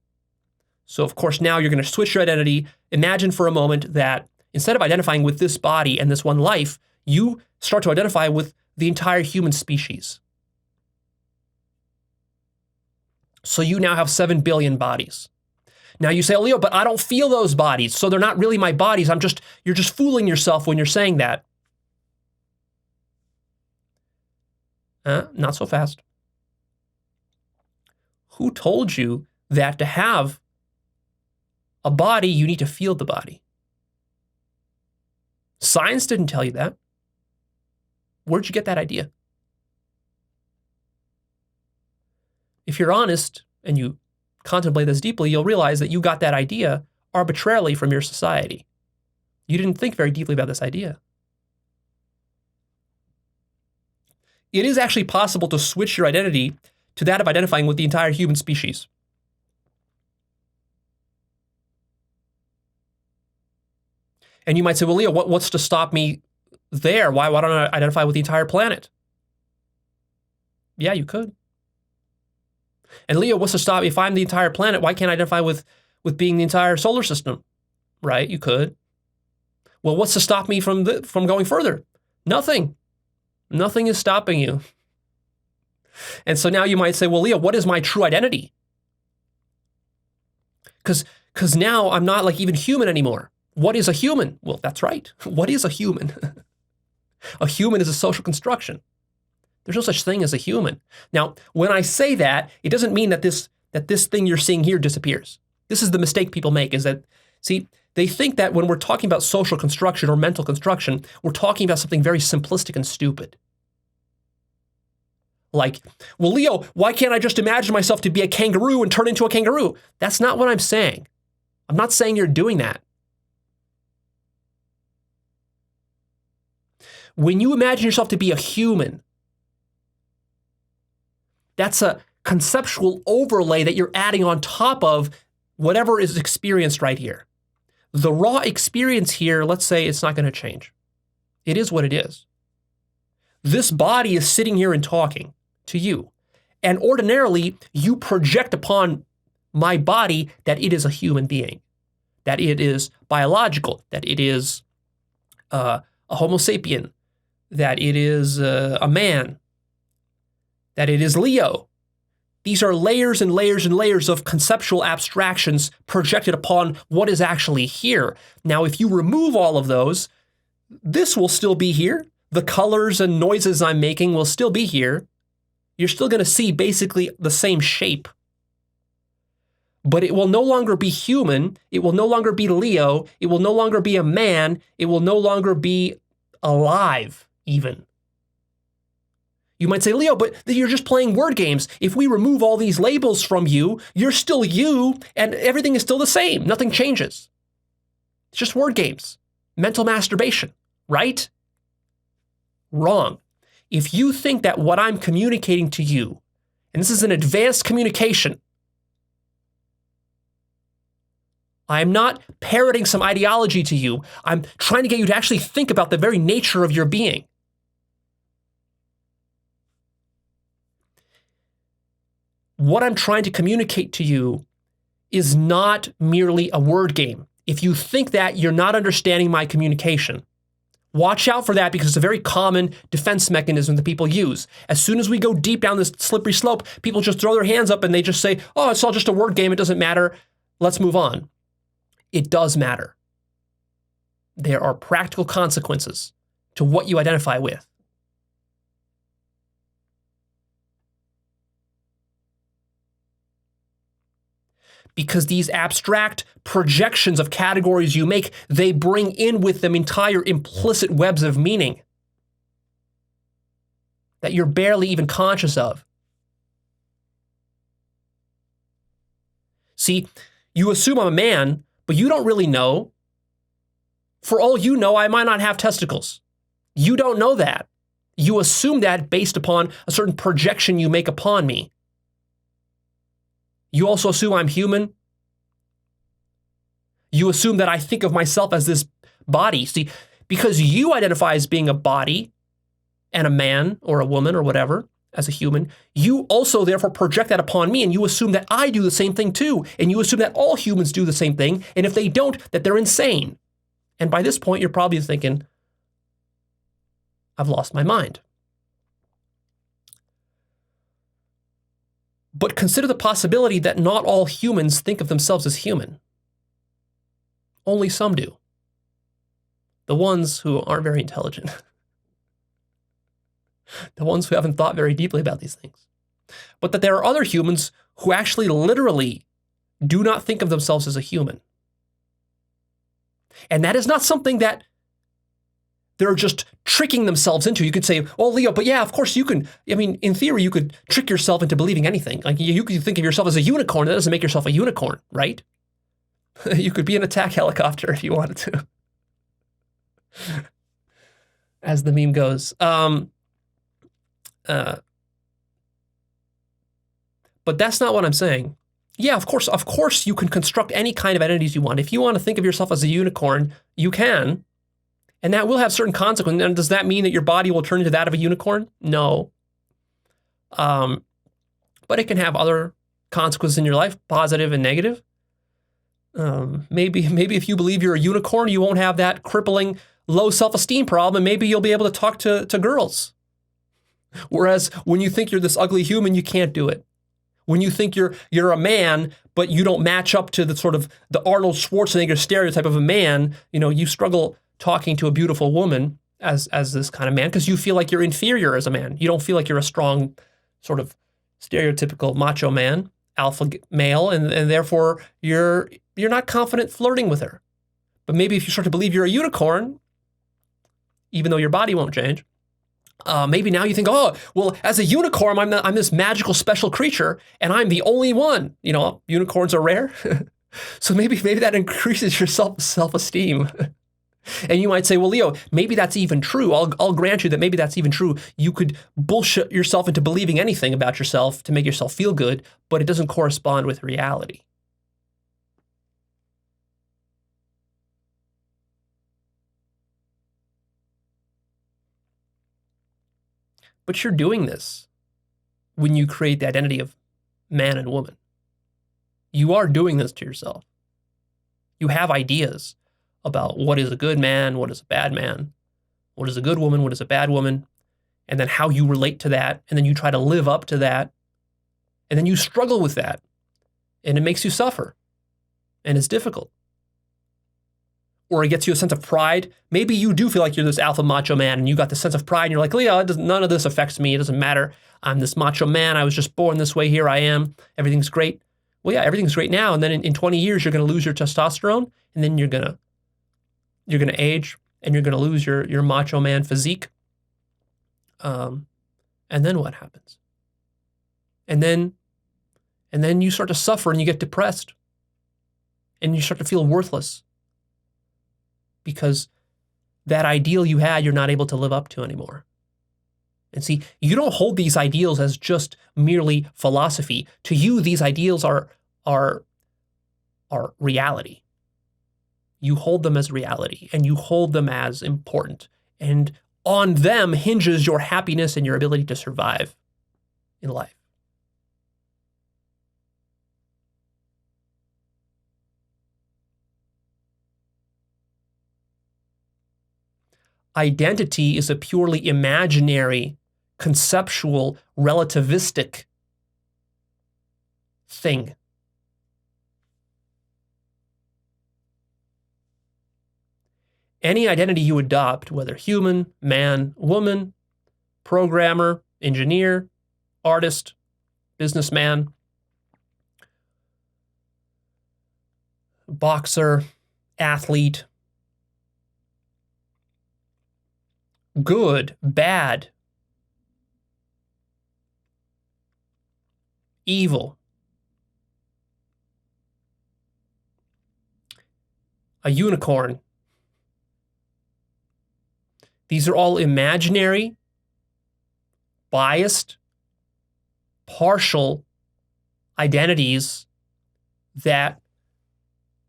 So, of course, now you're going to switch your identity. Imagine for a moment that instead of identifying with this body and this one life, you start to identify with the entire human species. So you now have 7 billion bodies. Now you say, oh, Leo, but I don't feel those bodies, so they're not really my bodies. You're just fooling yourself when you're saying that. Not so fast. Who told you that to have a body, you need to feel the body? Science didn't tell you that. Where'd you get that idea? If you're honest and you contemplate this deeply, you'll realize that you got that idea arbitrarily from your society. You didn't think very deeply about this idea. It is actually possible to switch your identity to that of identifying with the entire human species. And you might say, well, Leo, what's to stop me there? Why don't I identify with the entire planet? Yeah, you could. And Leo, what's to stop me if I'm the entire planet? Why can't I identify with being the entire solar system? Right, you could. Well, what's to stop me from going further? Nothing. Nothing is stopping you. And so now you might say, well, Leo, what is my true identity? Because now I'm not like even human anymore. What is a human? Well, that's right. What is a human? A human is a social construction. There's no such thing as a human. Now, when I say that, it doesn't mean that this thing you're seeing here disappears. This is the mistake people make, is that, see, they think that when we're talking about social construction or mental construction, we're talking about something very simplistic and stupid. Like, well, Leo, why can't I just imagine myself to be a kangaroo and turn into a kangaroo? That's not what I'm saying. I'm not saying you're doing that. When you imagine yourself to be a human, that's a conceptual overlay that you're adding on top of whatever is experienced right here. The raw experience here, let's say it's not going to change. It is what it is. This body is sitting here and talking to you. And ordinarily, you project upon my body that it is a human being, that it is biological, that it is a Homo sapien, that it is a man, that it is Leo. These are layers and layers and layers of conceptual abstractions projected upon what is actually here. Now, if you remove all of those, this will still be here. The colors and noises I'm making will still be here. You're still going to see basically the same shape. But it will no longer be human. It will no longer be Leo. It will no longer be a man. It will no longer be alive, even. You might say, Leo, but you're just playing word games. If we remove all these labels from you, you're still you, and everything is still the same. Nothing changes. It's just word games. Mental masturbation, right? Wrong. If you think that what I'm communicating to you, and this is an advanced communication, I'm not parroting some ideology to you. I'm trying to get you to actually think about the very nature of your being. What I'm trying to communicate to you is not merely a word game. If you think that, you're not understanding my communication. Watch out for that, because it's a very common defense mechanism that people use. As soon as we go deep down this slippery slope, people just throw their hands up and they just say, oh, it's all just a word game. It doesn't matter. Let's move on. It does matter. There are practical consequences to what you identify with. Because these abstract projections of categories you make, they bring in with them entire implicit webs of meaning that you're barely even conscious of. See, you assume I'm a man, but you don't really know. For all you know, I might not have testicles. You don't know that. You assume that based upon a certain projection you make upon me. You also assume I'm human. You assume that I think of myself as this body. See, because you identify as being a body and a man or a woman or whatever, as a human, you also therefore project that upon me, and you assume that I do the same thing too. And you assume that all humans do the same thing. And if they don't, that they're insane. And by this point, you're probably thinking, I've lost my mind. But consider the possibility that not all humans think of themselves as human. Only some do. The ones who aren't very intelligent. The ones who haven't thought very deeply about these things. But that there are other humans who actually literally do not think of themselves as a human. And that is not something that they're just tricking themselves into. You could say, well, Leo, but yeah, of course you can. I mean, in theory, you could trick yourself into believing anything. Like you could think of yourself as a unicorn. That doesn't make yourself a unicorn, right? You could be an attack helicopter if you wanted to. As the meme goes. But that's not what I'm saying. Yeah, of course you can construct any kind of identities you want. If you want to think of yourself as a unicorn, you can. And that will have certain consequences. And does that mean that your body will turn into that of a unicorn? No. But it can have other consequences in your life, positive and negative. Maybe if you believe you're a unicorn, you won't have that crippling low self-esteem problem, and maybe you'll be able to talk to girls. Whereas when you think you're this ugly human, you can't do it. When you think you're a man, but you don't match up to the sort of the Arnold Schwarzenegger stereotype of a man, you struggle talking to a beautiful woman as this kind of man, because you feel like you're inferior as a man. You don't feel like you're a strong, sort of stereotypical macho man, alpha male, and therefore you're not confident flirting with her. But maybe if you start to believe you're a unicorn, even though your body won't change, maybe now you think, oh, well, as a unicorn, I'm this magical special creature, and I'm the only one. Unicorns are rare. So maybe that increases your self-esteem. And you might say, well, Leo, maybe that's even true. I'll grant you that maybe that's even true. You could bullshit yourself into believing anything about yourself to make yourself feel good, but it doesn't correspond with reality. But you're doing this when you create the identity of man and woman. You are doing this to yourself. You have ideas about what is a good man, what is a bad man, what is a good woman, what is a bad woman, and then how you relate to that, and then you try to live up to that, and then you struggle with that, and it makes you suffer, and it's difficult. Or it gets you a sense of pride. Maybe you do feel like you're this alpha macho man, and you got this sense of pride, and you're like, Leo, none of this affects me. It doesn't matter. I'm this macho man. I was just born this way. Here I am. Everything's great. Well, yeah, everything's great now, and then in 20 years, you're going to lose your testosterone, and then you're going to age, and you're going to lose your macho man physique. And then what happens? And then you start to suffer, and you get depressed, and you start to feel worthless, because that ideal you had, you're not able to live up to anymore. And see, you don't hold these ideals as just merely philosophy. To you, these ideals are reality. You hold them as reality, and you hold them as important. And on them hinges your happiness and your ability to survive in life. Identity is a purely imaginary, conceptual, relativistic thing. Any identity you adopt, whether human, man, woman, programmer, engineer, artist, businessman, boxer, athlete, good, bad, evil, a unicorn. These are all imaginary, biased, partial identities that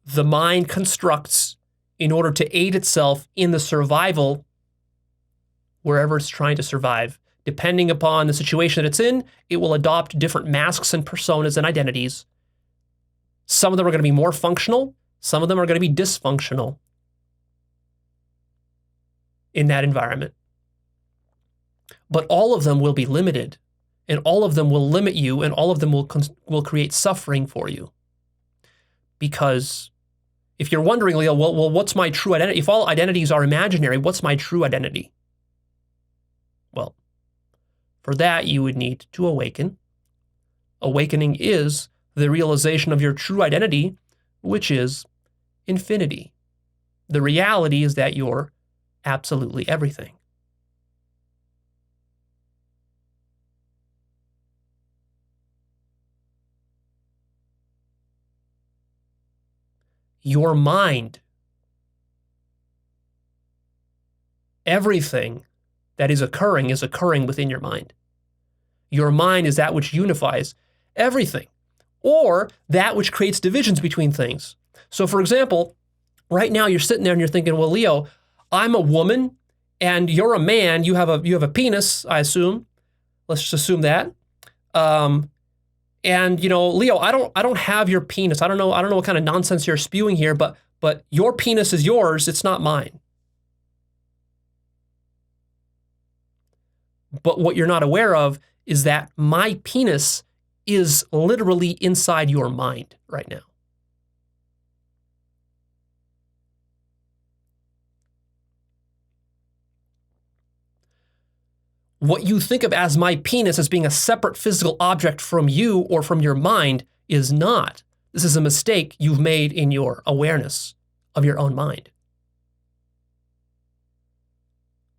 the mind constructs in order to aid itself in the survival wherever it's trying to survive. Depending upon the situation that it's in, it will adopt different masks and personas and identities. Some of them are going to be more functional. Some of them are going to be dysfunctional in that environment. But all of them will be limited, and all of them will limit you, and all of them will create suffering for you. Because if you're wondering, Leo, well, what's my true identity? If all identities are imaginary, what's my true identity? Well, for that, you would need to awaken. Awakening is the realization of your true identity, which is infinity. The reality is that you're absolutely everything. Your mind, everything that is occurring within your mind. Your mind is that which unifies everything, or that which creates divisions between things. So for example, right now you're sitting there and you're thinking, well, Leo, I'm a woman and you're a man. You have a penis, I assume. Let's just assume that. And Leo, I don't have your penis. I don't know what kind of nonsense you're spewing here, but your penis is yours. It's not mine. But what you're not aware of is that my penis is literally inside your mind right now. What you think of as my penis as being a separate physical object from you or from your mind is not. This is a mistake you've made in your awareness of your own mind.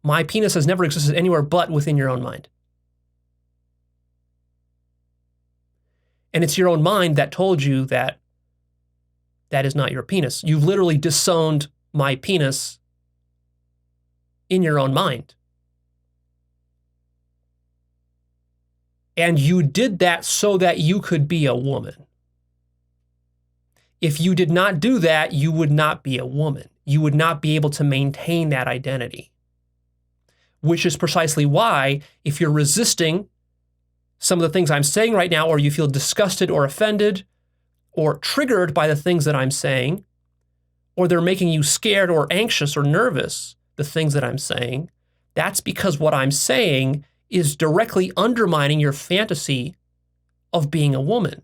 My penis has never existed anywhere but within your own mind. And it's your own mind that told you that that is not your penis. You've literally disowned my penis in your own mind. And you did that so that you could be a woman. If you did not do that, you would not be a woman. You would not be able to maintain that identity. Which is precisely why, if you're resisting some of the things I'm saying right now, or you feel disgusted or offended or triggered by the things that I'm saying, or they're making you scared or anxious or nervous, the things that I'm saying, that's because what I'm saying is directly undermining your fantasy of being a woman.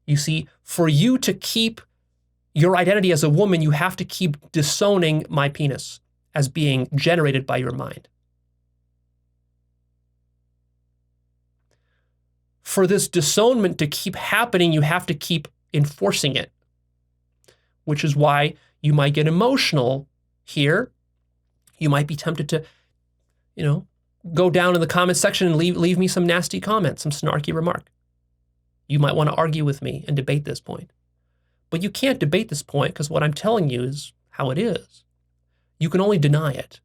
You see, for you to keep your identity as a woman, you have to keep disowning my penis as being generated by your mind. For this disownment to keep happening, you have to keep enforcing it, which is why you might get emotional here. You might be tempted to, go down in the comment section and leave me some nasty comment, some snarky remark. You might want to argue with me and debate this point. But you can't debate this point because what I'm telling you is how it is. You can only deny it.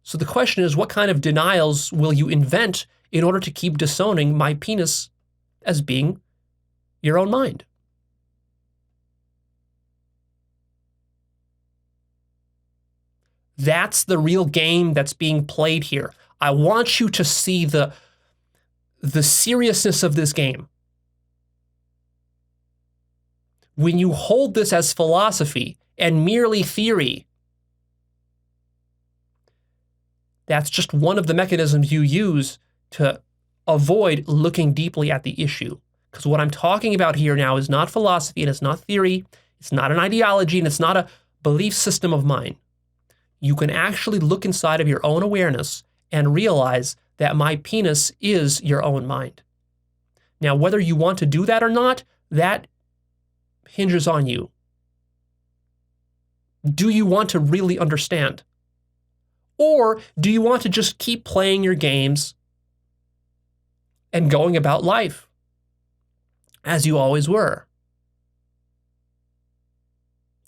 So the question is, what kind of denials will you invent in order to keep disowning my penis as being your own mind? That's the real game that's being played here. I want you to see the seriousness of this game. When you hold this as philosophy and merely theory, that's just one of the mechanisms you use to avoid looking deeply at the issue. Because what I'm talking about here now is not philosophy, and it's not theory, it's not an ideology, and it's not a belief system of mine. You can actually look inside of your own awareness and realize that my penis is your own mind. Now, whether you want to do that or not, that hinges on you. Do you want to really understand? Or do you want to just keep playing your games and going about life as you always were?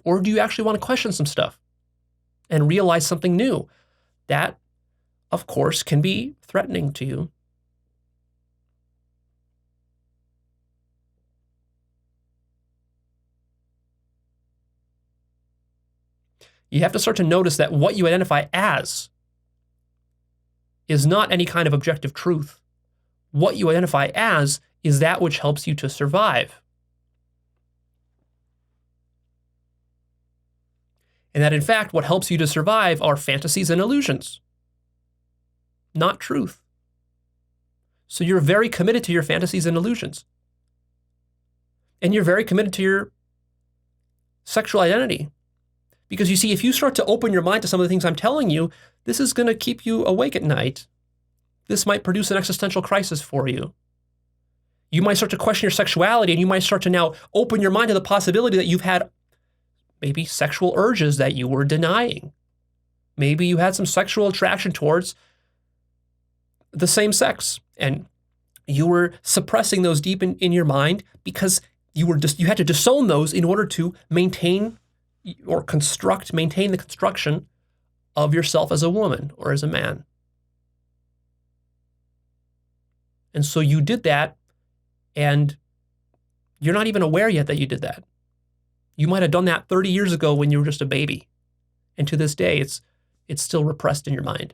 Or do you actually want to question some stuff and realize something new? That, of course, can be threatening to you. You have to start to notice that what you identify as is not any kind of objective truth. What you identify as is that which helps you to survive. And that, in fact, what helps you to survive are fantasies and illusions, not truth. So you're very committed to your fantasies and illusions. And you're very committed to your sexual identity. Because you see, if you start to open your mind to some of the things I'm telling you, this is going to keep you awake at night. This might produce an existential crisis for you. You might start to question your sexuality, and you might start to now open your mind to the possibility that you've had maybe sexual urges that you were denying. Maybe you had some sexual attraction towards the same sex, and you were suppressing those deep in your mind because you had to disown those in order to maintain the construction of yourself as a woman or as a man. And so you did that, and you're not even aware yet that you did that. You might have done that 30 years ago when you were just a baby. And to this day, it's still repressed in your mind.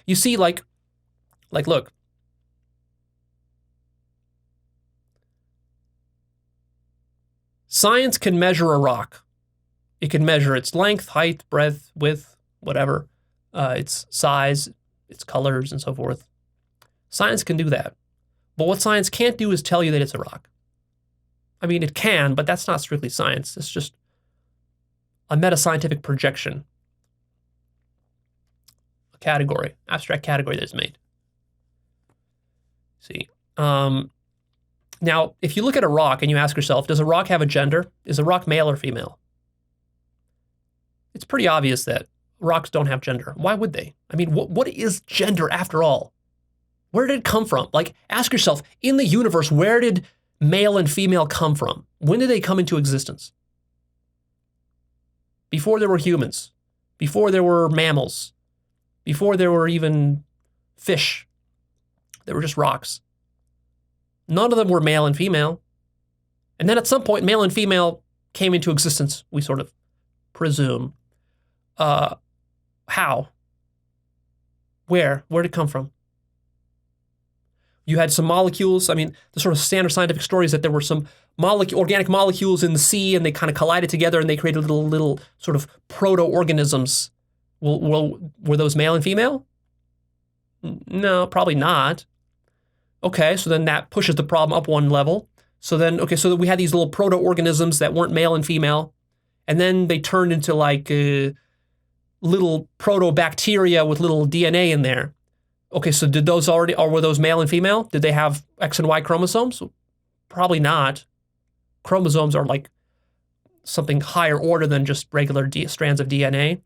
You see, like, look. Science can measure a rock. It can measure its length, height, breadth, width, whatever, its size, its colors, and so forth. Science can do that. But what science can't do is tell you that it's a rock. I mean, it can, but that's not strictly science. It's just a meta-scientific projection. A category, abstract category that is made. See. Now, if you look at a rock and you ask yourself, does a rock have a gender? Is a rock male or female? It's pretty obvious that rocks don't have gender. Why would they? I mean, what is gender after all? Where did it come from? Like, ask yourself, in the universe, where did male and female come from? When did they come into existence? Before there were humans, before there were mammals, before there were even fish. They were just rocks. None of them were male and female. And then at some point, male and female came into existence, we sort of presume. How? Where? Where did it come from? You had some molecules. I mean, the sort of standard scientific story is that there were some organic molecules in the sea, and they kind of collided together, and they created little sort of proto-organisms. Well, were those male and female? No, probably not. Okay, so then that pushes the problem up one level. So then, okay, so we had these little proto-organisms that weren't male and female, and then they turned into like little proto-bacteria with little DNA in there. Okay, so did those already, or were those male and female? Did they have X and Y chromosomes? Probably not. Chromosomes are like something higher order than just regular strands of DNA.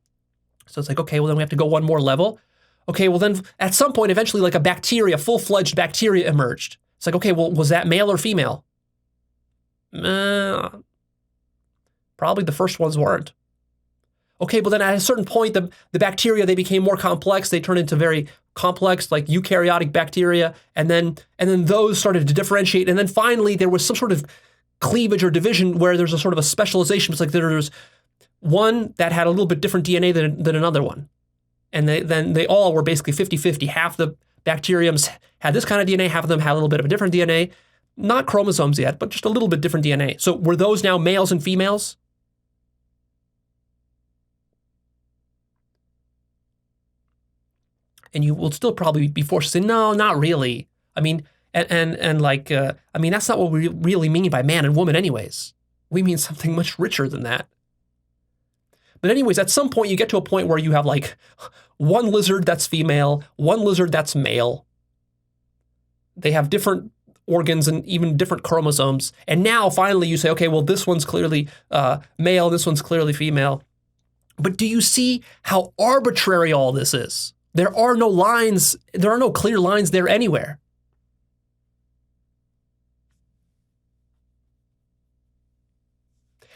So it's like, okay, well then we have to go one more level. Okay, well then at some point, eventually like a bacteria, full-fledged bacteria emerged. It's like, okay, well, was that male or female? Probably the first ones weren't. Okay, but then at a certain point, the bacteria, they became more complex. They turned into very complex, like eukaryotic bacteria, and then those started to differentiate, and then finally there was some sort of cleavage or division where there's a sort of a specialization. It's like there's one that had a little bit different DNA than another one. And then they all were basically 50-50. Half the bacteriums had this kind of DNA, half of them had a little bit of a different DNA. Not chromosomes yet, but just a little bit different DNA. So were those now males and females? And you will still probably be forced to say, no, not really. I mean, that's not what we really mean by man and woman anyways. We mean something much richer than that. But anyways, at some point you get to a point where you have like one lizard that's female, one lizard that's male. They have different organs and even different chromosomes. And now finally you say, okay, well, this one's clearly male, this one's clearly female. But do you see how arbitrary all this is? There are no lines, there are no clear lines there anywhere.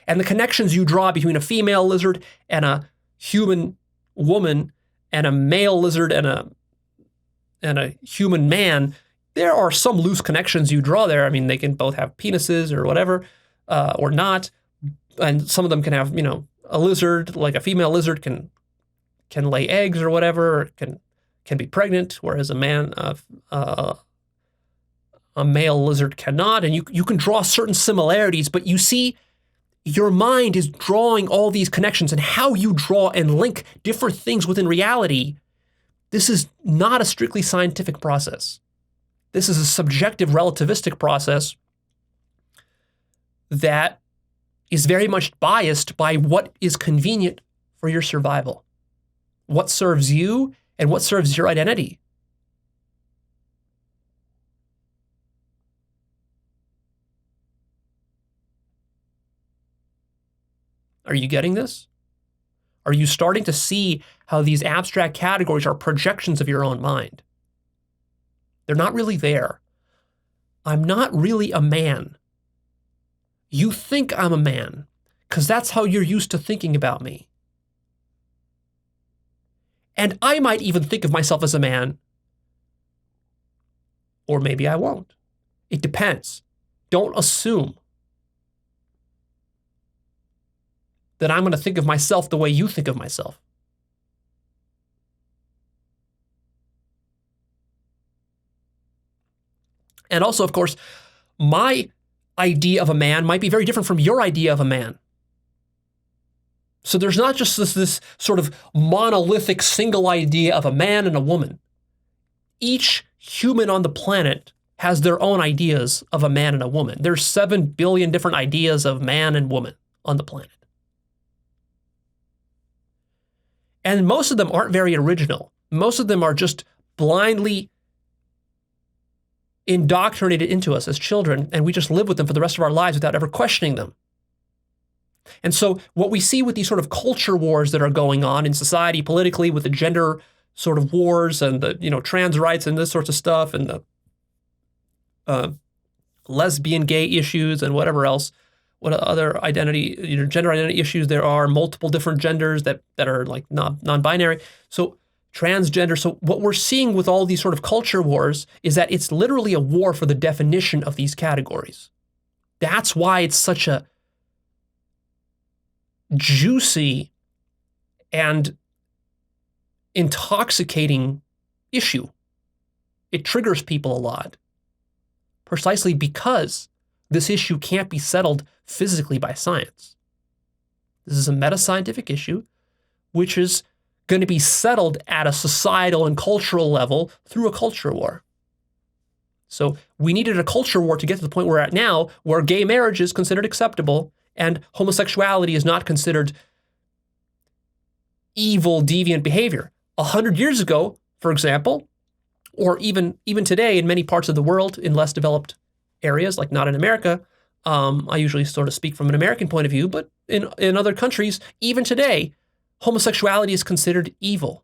And the connections you draw between a female lizard and a human woman and a male lizard and a human man, there are some loose connections you draw there. I mean, they can both have penises or whatever, or not. And some of them can have, a lizard, like a female lizard can lay eggs or whatever, or can be pregnant, whereas a male lizard cannot. And you can draw certain similarities, but you see, your mind is drawing all these connections, and how you draw and link different things within reality. This is not a strictly scientific process. This is a subjective relativistic process that is very much biased by what is convenient for your survival, what serves you and what serves your identity. Are you getting this? Are you starting to see how these abstract categories are projections of your own mind? They're not really there. I'm not really a man. You think I'm a man because that's how you're used to thinking about me. And I might even think of myself as a man, or maybe I won't. It depends. Don't assume that I'm going to think of myself the way you think of myself. And also, of course, my idea of a man might be very different from your idea of a man. So there's not just this sort of monolithic single idea of a man and a woman. Each human on the planet has their own ideas of a man and a woman. There's 7 billion different ideas of man and woman on the planet. And most of them aren't very original. Most of them are just blindly indoctrinated into us as children, and we just live with them for the rest of our lives without ever questioning them. And so what we see with these sort of culture wars that are going on in society politically, with the gender sort of wars and the trans rights and this sorts of stuff, and the lesbian gay issues and whatever else, what other identity, gender identity issues there are, multiple different genders that are like non-binary. So transgender. So what we're seeing with all these sort of culture wars is that it's literally a war for the definition of these categories. That's why it's such a juicy and intoxicating issue. It triggers people a lot, precisely because this issue can't be settled physically by science. This is a meta-scientific issue, which is going to be settled at a societal and cultural level through a culture war. So we needed a culture war to get to the point we're at now, where gay marriage is considered acceptable and homosexuality is not considered evil, deviant behavior. 100 years ago, for example, or even today in many parts of the world, in less developed areas, like not in America, I usually sort of speak from an American point of view, but in other countries, even today, homosexuality is considered evil.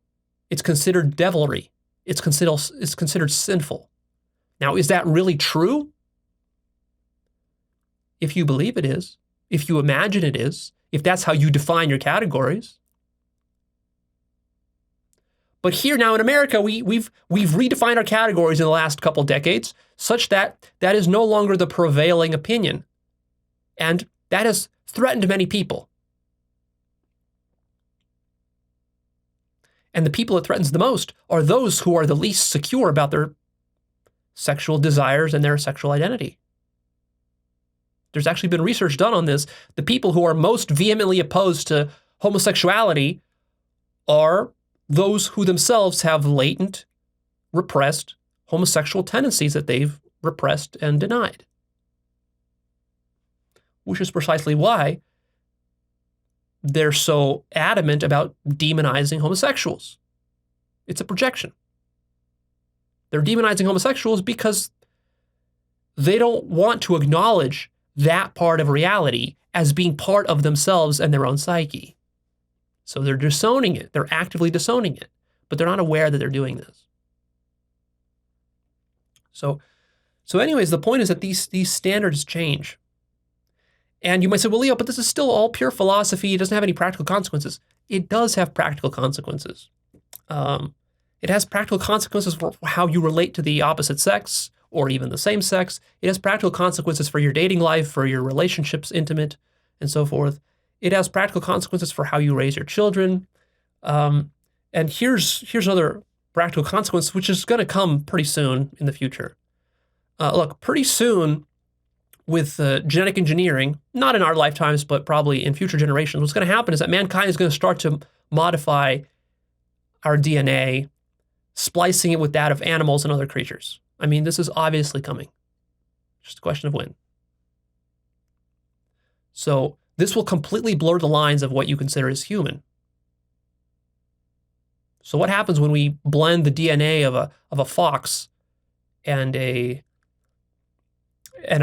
It's considered devilry. It's considered sinful. Now, is that really true? If you believe it is, if you imagine it is, if that's how you define your categories. But here now in America, we've redefined our categories in the last couple decades such that that is no longer the prevailing opinion. And that has threatened many people. And the people it threatens the most are those who are the least secure about their sexual desires and their sexual identity. There's actually been research done on this. The people who are most vehemently opposed to homosexuality are those who themselves have latent, repressed homosexual tendencies that they've repressed and denied. Which is precisely why they're so adamant about demonizing homosexuals. It's a projection. They're demonizing homosexuals because they don't want to acknowledge that part of reality as being part of themselves and their own psyche. So they're disowning it. They're actively disowning it, but they're not aware that they're doing this. So anyways, the point is that these standards change. And you might say, well, Leo, but this is still all pure philosophy. It doesn't have any practical consequences. It does have practical consequences. It has practical consequences for how you relate to the opposite sex or even the same sex. It has practical consequences for your dating life, for your relationships, intimate, and so forth. It has practical consequences for how you raise your children. And here's another practical consequence, which is going to come pretty soon in the future. Look, pretty soon with genetic engineering, not in our lifetimes, but probably in future generations, what's going to happen is that mankind is going to start to modify our DNA, splicing it with that of animals and other creatures. I mean, this is obviously coming. Just a question of when. So this will completely blur the lines of what you consider as human. So what happens when we blend the DNA of a fox and a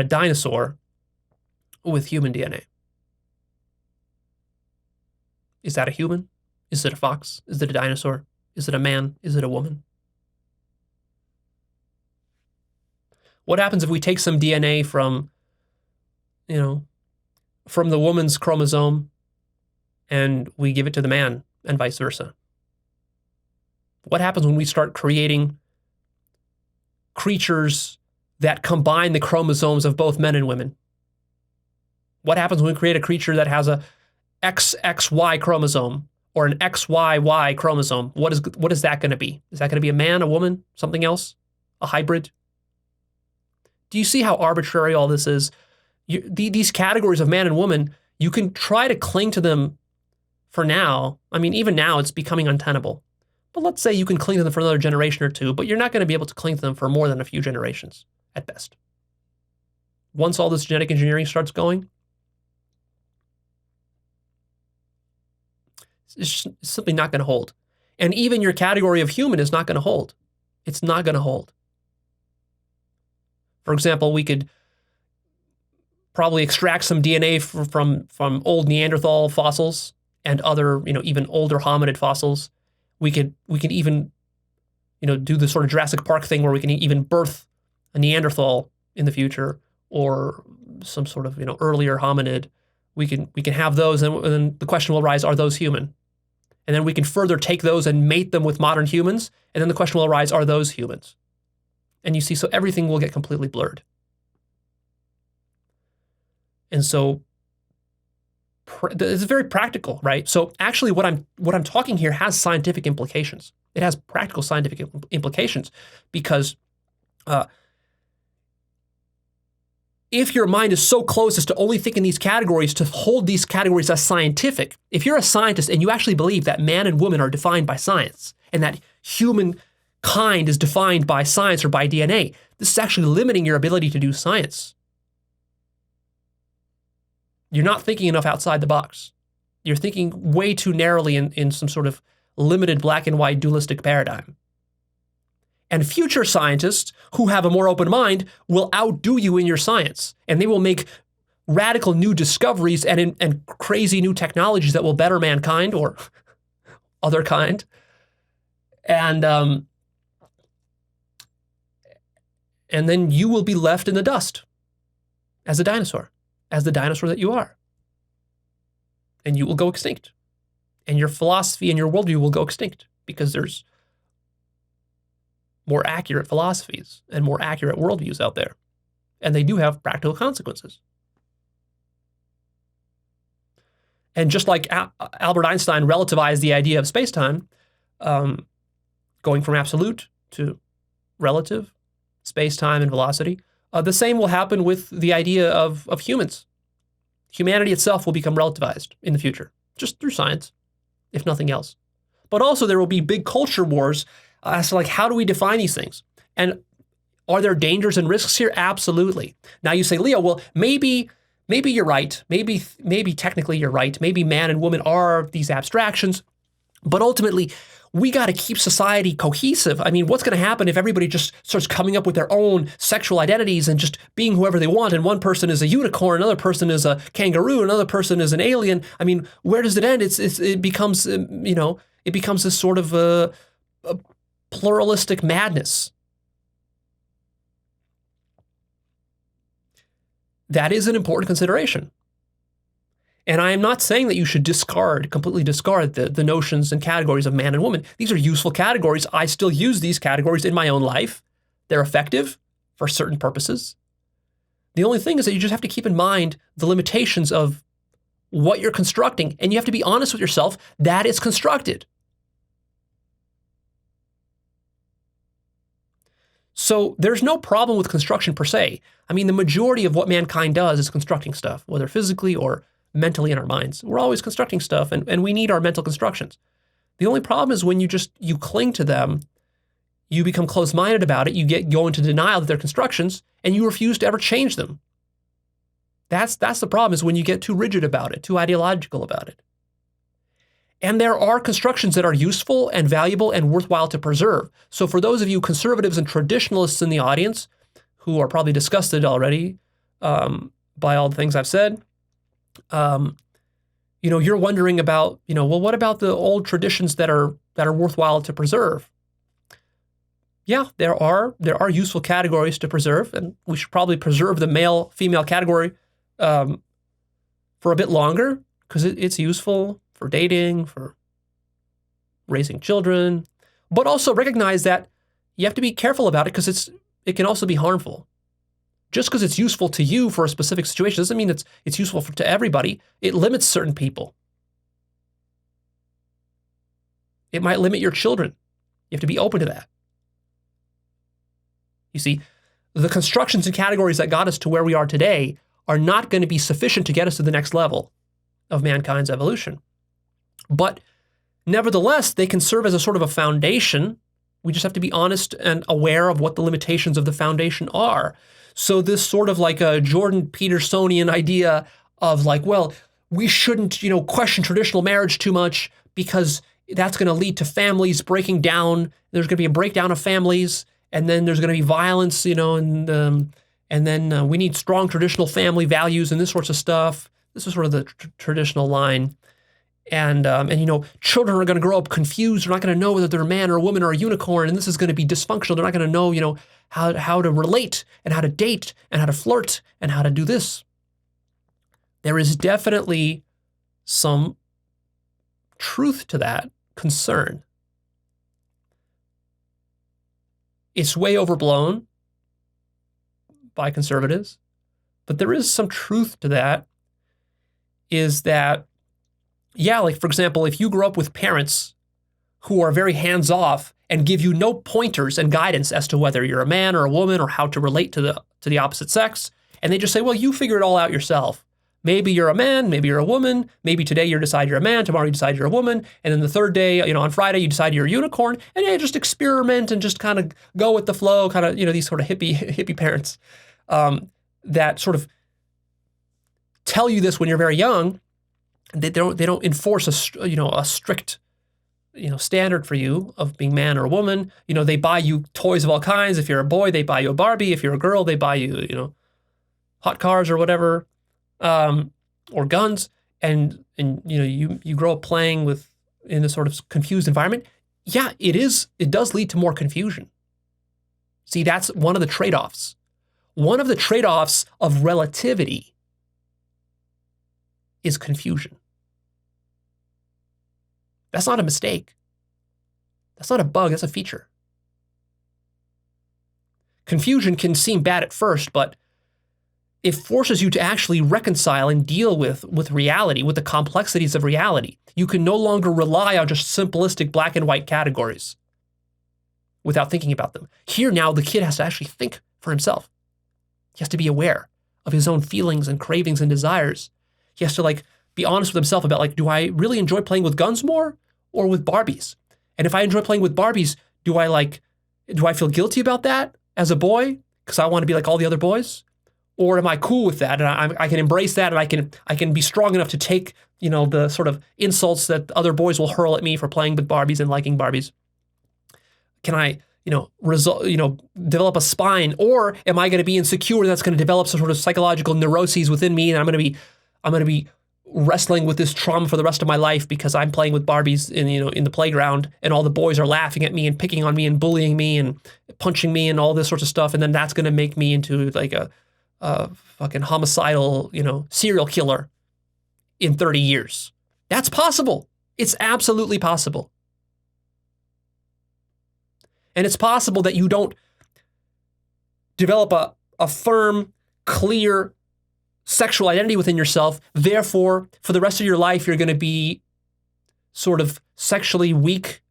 dinosaur with human DNA? Is that a human? Is it a fox? Is it a dinosaur? Is it a man? Is it a woman? What happens if we take some DNA from the woman's chromosome and we give it to the man and vice versa? What happens when we start creating creatures that combine the chromosomes of both men and women? What happens when we create a creature that has a XXY chromosome or an XYY chromosome? What is that going to be? Is that going to be a man, a woman, something else, a hybrid? Do you see how arbitrary all this is? These categories of man and woman, you can try to cling to them for now. I mean, even now it's becoming untenable. But let's say you can cling to them for another generation or two, but you're not going to be able to cling to them for more than a few generations at best. Once all this genetic engineering starts going, it's simply not going to hold. And even your category of human is not going to hold. It's not going to hold. For example, we could probably extract some DNA from old Neanderthal fossils and other, even older hominid fossils. We could even, do the sort of Jurassic Park thing where we can even birth a Neanderthal in the future or some sort of, earlier hominid. We can have those, and then the question will arise: are those human? And then we can further take those and mate them with modern humans, and then the question will arise: are those humans? And you see, so everything will get completely blurred. And so it's very practical, right? So actually what I'm talking here has scientific implications. It has practical scientific implications because if your mind is so close as to only think in these categories, to hold these categories as scientific, if you're a scientist and you actually believe that man and woman are defined by science and that humankind is defined by science or by DNA, this is actually limiting your ability to do science. You're not thinking enough outside the box. You're thinking way too narrowly in some sort of limited black and white dualistic paradigm. And future scientists who have a more open mind will outdo you in your science, and they will make radical new discoveries and crazy new technologies that will better mankind or other kind. And then you will be left in the dust as a dinosaur. As the dinosaur that you are. And you will go extinct. And your philosophy and your worldview will go extinct because there's more accurate philosophies and more accurate worldviews out there. And they do have practical consequences. And just like Albert Einstein relativized the idea of space-time, going from absolute to relative, space-time and velocity, the same will happen with the idea of humans. Humanity itself will become relativized in the future, just through science, if nothing else. But also there will be big culture wars as to like, how do we define these things? And are there dangers and risks here? Absolutely. Now you say, Leo, well, maybe you're right. Maybe technically you're right. Maybe man and woman are these abstractions, but ultimately we got to keep society cohesive. I mean, what's going to happen if everybody just starts coming up with their own sexual identities and just being whoever they want? And one person is a unicorn, another person is a kangaroo, another person is an alien. I mean, where does it end? It becomes, it becomes this sort of a pluralistic madness. That is an important consideration. And I am not saying that you should completely discard the notions and categories of man and woman. These are useful categories. I still use these categories in my own life. They're effective for certain purposes. The only thing is that you just have to keep in mind the limitations of what you're constructing, and you have to be honest with yourself that it's constructed. So there's no problem with construction per se. I mean, the majority of what mankind does is constructing stuff, whether physically or mentally in our minds. We're always constructing stuff, and we need our mental constructions. The only problem is when you cling to them, you become closed-minded about it, you go into denial that they're constructions, and you refuse to ever change them. That's the problem, is when you get too rigid about it, too ideological about it. And there are constructions that are useful and valuable and worthwhile to preserve. So for those of you conservatives and traditionalists in the audience who are probably disgusted already by all the things I've said, you're wondering about, well, what about the old traditions that are worthwhile to preserve? Yeah, there are useful categories to preserve, and we should probably preserve the male-female category for a bit longer because it's useful for dating, for raising children, but also recognize that you have to be careful about it because it can also be harmful. Just because it's useful to you for a specific situation doesn't mean it's useful to everybody. It limits certain people. It might limit your children. You have to be open to that. You see, the constructions and categories that got us to where we are today are not going to be sufficient to get us to the next level of mankind's evolution. But nevertheless, they can serve as a sort of a foundation. We just have to be honest and aware of what the limitations of the foundation are. So this sort of like a Jordan Petersonian idea of like, well, we shouldn't, question traditional marriage too much because that's going to lead to families breaking down. There's going to be a breakdown of families, and then there's going to be violence, and then we need strong traditional family values and this sorts of stuff. This is sort of the traditional line. And children are going to grow up confused. They're not going to know whether they're a man or a woman or a unicorn, and this is going to be dysfunctional. They're not going to know, how to relate and how to date and how to flirt and how to do this. There is definitely some truth to that concern. It's way overblown by conservatives, but there is some truth to that, is that, yeah, like for example, if you grow up with parents who are very hands-off and give you no pointers and guidance as to whether you're a man or a woman or how to relate to the opposite sex, and they just say, well, you figure it all out yourself. Maybe you're a man, maybe you're a woman, maybe today you decide you're a man, tomorrow you decide you're a woman, and then the third day, on Friday you decide you're a unicorn, and yeah, just experiment and just kind of go with the flow, kind of, these sort of hippie parents that sort of tell you this when you're very young. They don't enforce a strict standard for you of being man or woman. They buy you toys of all kinds. If you're a boy, they buy you a Barbie. If you're a girl, they buy you hot cars or whatever, or guns. And you grow up playing in a sort of confused environment. Yeah, it does lead to more confusion. See, that's one of the trade-offs. One of the trade-offs of relativity is confusion. That's not a mistake. That's not a bug, that's a feature. Confusion can seem bad at first, but it forces you to actually reconcile and deal with reality, with the complexities of reality. You can no longer rely on just simplistic black and white categories without thinking about them. Here now, the kid has to actually think for himself. He has to be aware of his own feelings and cravings and desires. He has to be honest with himself about do I really enjoy playing with guns more or with Barbies? And if I enjoy playing with Barbies, do I feel guilty about that as a boy because I want to be like all the other boys? Or am I cool with that and I can embrace that and I can be strong enough to take the sort of insults that other boys will hurl at me for playing with Barbies and liking Barbies? Can I develop a spine, or am I going to be insecure? That's going to develop some sort of psychological neuroses within me, and I'm going to be wrestling with this trauma for the rest of my life because I'm playing with Barbies in the playground, and all the boys are laughing at me and picking on me and bullying me and punching me and all this sorts of stuff, and then that's going to make me into a fucking homicidal serial killer in 30 years. That's possible. It's absolutely possible. And it's possible that you don't develop a firm, clear sexual identity within yourself. Therefore, for the rest of your life, you're going to be sort of sexually weak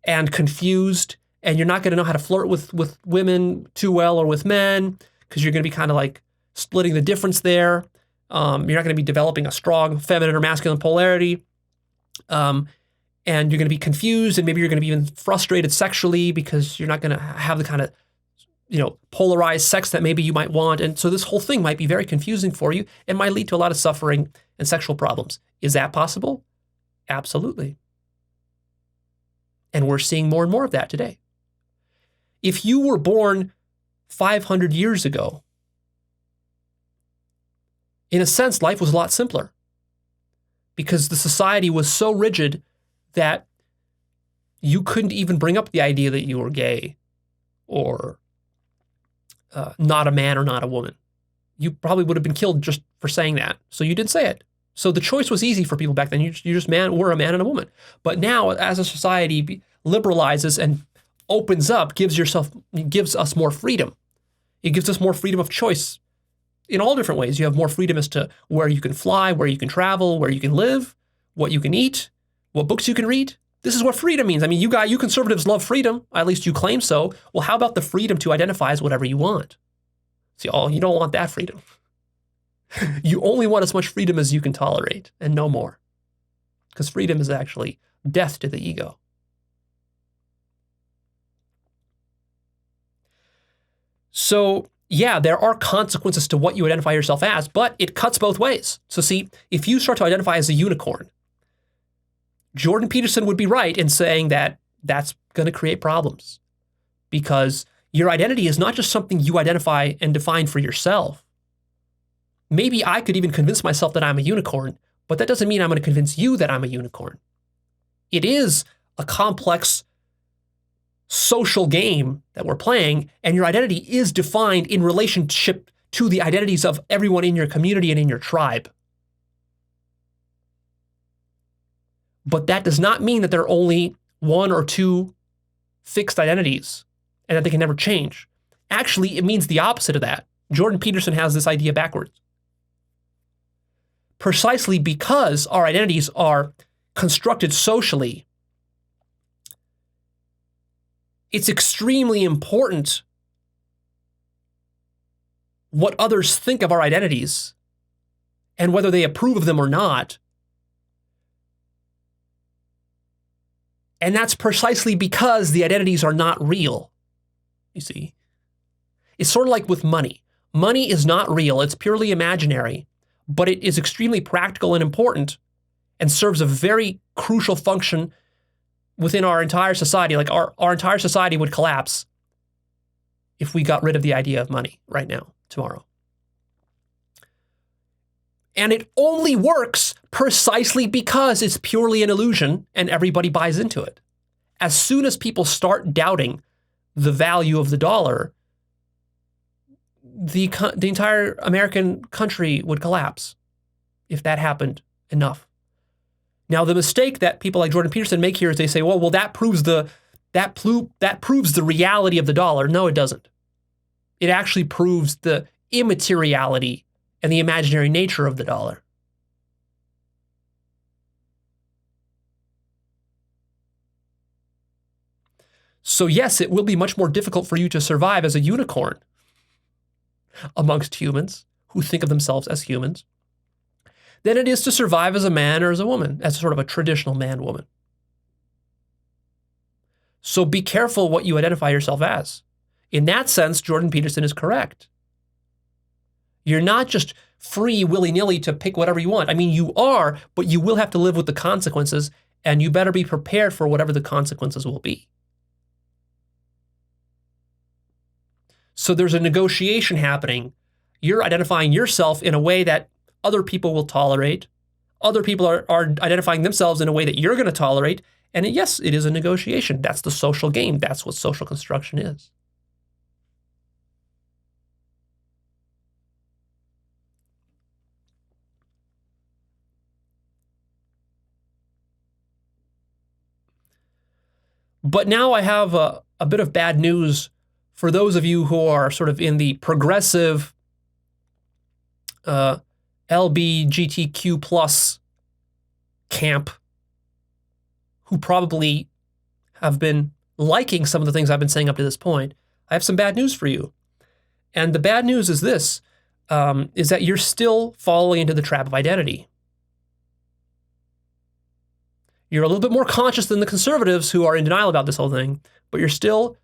and confused, and you're not going to know how to flirt with women too well or with men because you're going to be kind of splitting the difference there. You're not going to be developing a strong feminine or masculine polarity. And you're going to be confused, and maybe you're going to be even frustrated sexually because you're not going to have the kind of, polarized sex that maybe you might want. And so this whole thing might be very confusing for you and might lead to a lot of suffering and sexual problems. Is that possible? Absolutely. And we're seeing more and more of that today. If you were born 500 years ago, in a sense, life was a lot simpler because the society was so rigid that you couldn't even bring up the idea that you were gay or not a man or not a woman. You probably would have been killed just for saying that. So you didn't say it. So the choice was easy for people back then. You just were a man and a woman. But now, as a society liberalizes and opens up, gives us more freedom. It gives us more freedom of choice in all different ways. You have more freedom as to where you can fly, where you can travel, where you can live, what you can eat, what books you can read. This is what freedom means. I mean, you conservatives love freedom. At least you claim so. Well, how about the freedom to identify as whatever you want? See, you don't want that freedom. You only want as much freedom as you can tolerate and no more. Because freedom is actually death to the ego. So, yeah, there are consequences to what you identify yourself as, but it cuts both ways. So see, if you start to identify as a unicorn, Jordan Peterson would be right in saying that that's going to create problems because your identity is not just something you identify and define for yourself. Maybe I could even convince myself that I'm a unicorn, but that doesn't mean I'm going to convince you that I'm a unicorn. It is a complex social game that we're playing, and your identity is defined in relationship to the identities of everyone in your community and in your tribe. But that does not mean that there are only one or two fixed identities and that they can never change. Actually, it means the opposite of that. Jordan Peterson has this idea backwards. Precisely because our identities are constructed socially, it's extremely important what others think of our identities and whether they approve of them or not. And that's precisely because the identities are not real, you see. It's sort of like with money. Money is not real. It's purely imaginary, but it is extremely practical and important and serves a very crucial function within our entire society. Like our entire society would collapse if we got rid of the idea of money right now, tomorrow. And it only works precisely because it's purely an illusion and everybody buys into it. As soon as people start doubting the value of the dollar, the entire American country would collapse if that happened enough. Now, the mistake that people like Jordan Peterson make here is they say, well, that proves the reality of the dollar. No, it doesn't. It actually proves the immateriality and the imaginary nature of the dollar. So yes, it will be much more difficult for you to survive as a unicorn amongst humans who think of themselves as humans than it is to survive as a man or as a woman, as sort of a traditional man-woman. So be careful what you identify yourself as. In that sense, Jordan Peterson is correct. You're not just free willy-nilly to pick whatever you want. I mean, you are, but you will have to live with the consequences, and you better be prepared for whatever the consequences will be. So there's a negotiation happening. You're identifying yourself in a way that other people will tolerate. Other people are identifying themselves in a way that you're going to tolerate. And yes, it is a negotiation. That's the social game. That's what social construction is. But now I have a bit of bad news for those of you who are sort of in the progressive LGBTQ plus camp, who probably have been liking some of the things I've been saying up to this point. I have some bad news for you. And the bad news is this, is that you're still falling into the trap of identity. You're a little bit more conscious than the conservatives who are in denial about this whole thing, but you're still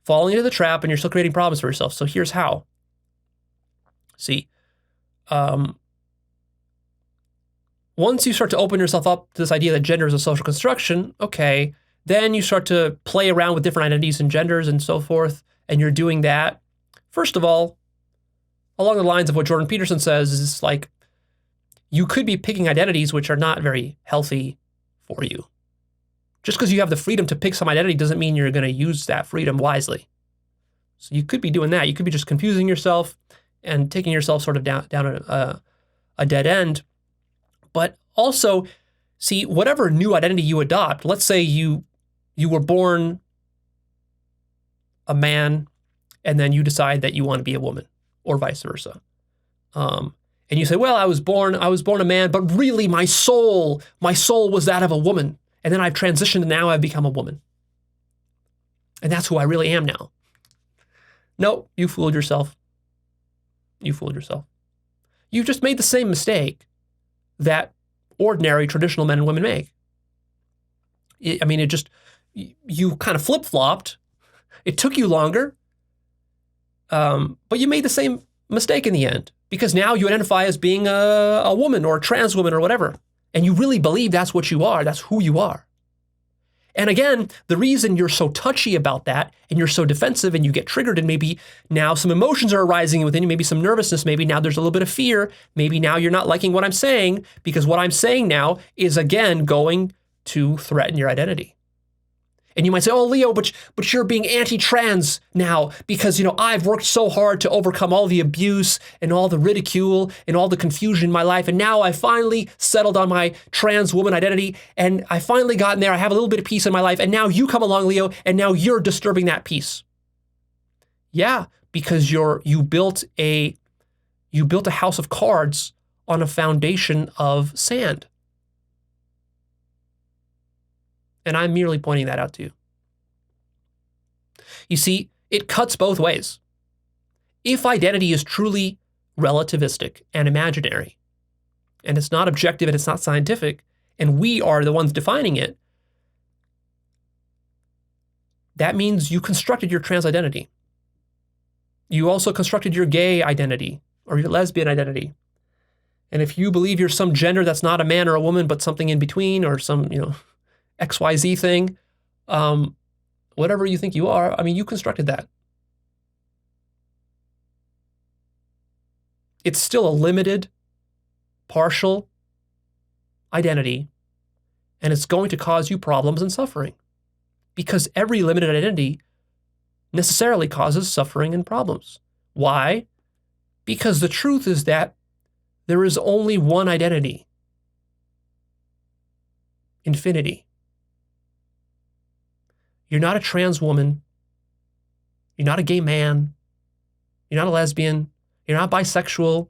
falling into the trap and you're still creating problems for yourself. So here's how. See, once you start to open yourself up to this idea that gender is a social construction, okay, then you start to play around with different identities and genders and so forth, and you're doing that. First of all, along the lines of what Jordan Peterson says, is like, you could be picking identities which are not very healthy for you. Just because you have the freedom to pick some identity doesn't mean you're going to use that freedom wisely. So you could be doing that. You could be just confusing yourself and taking yourself sort of down a dead end. But also, see, whatever new identity you adopt, let's say you were born a man and then you decide that you want to be a woman, or vice versa. And you say, well, I was born a man, but really my soul was that of a woman. And then I've transitioned and now I've become a woman. And that's who I really am now. No, you fooled yourself. You fooled yourself. You just made the same mistake that ordinary traditional men and women make. I mean, you kind of flip-flopped. It took you longer, but you made the same mistake in the end, because now you identify as being a woman or a trans woman or whatever, and you really believe that's what you are. That's who you are. And again, the reason you're so touchy about that and you're so defensive and you get triggered and maybe now some emotions are arising within you, maybe some nervousness, maybe now there's a little bit of fear, maybe now you're not liking what I'm saying because what I'm saying now is again going to threaten your identity. And you might say, oh, Leo, but you're being anti-trans now because, I've worked so hard to overcome all the abuse and all the ridicule and all the confusion in my life. And now I finally settled on my trans woman identity and I finally gotten there. I have a little bit of peace in my life. And now you come along, Leo, and now you're disturbing that peace. Yeah, because you built a house of cards on a foundation of sand. And I'm merely pointing that out to you. You see, it cuts both ways. If identity is truly relativistic and imaginary, and it's not objective and it's not scientific, and we are the ones defining it, that means you constructed your trans identity. You also constructed your gay identity or your lesbian identity. And if you believe you're some gender that's not a man or a woman, but something in between or some, XYZ thing, whatever you think you are, you constructed that. It's still a limited, partial identity, and it's going to cause you problems and suffering because every limited identity necessarily causes suffering and problems. Why? Because the truth is that there is only one identity. Infinity. You're not a trans woman. You're not a gay man. You're not a lesbian. You're not bisexual.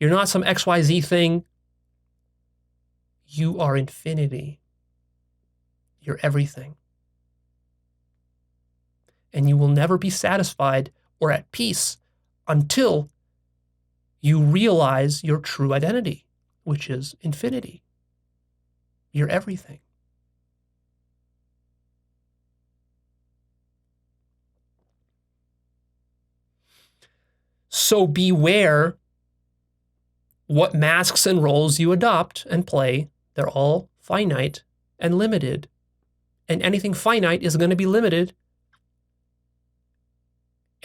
You're not some XYZ thing. You are infinity. You're everything. And you will never be satisfied or at peace until you realize your true identity, which is infinity. You're everything. So beware what masks and roles you adopt and play. They're all finite and limited. And anything finite is going to be limited.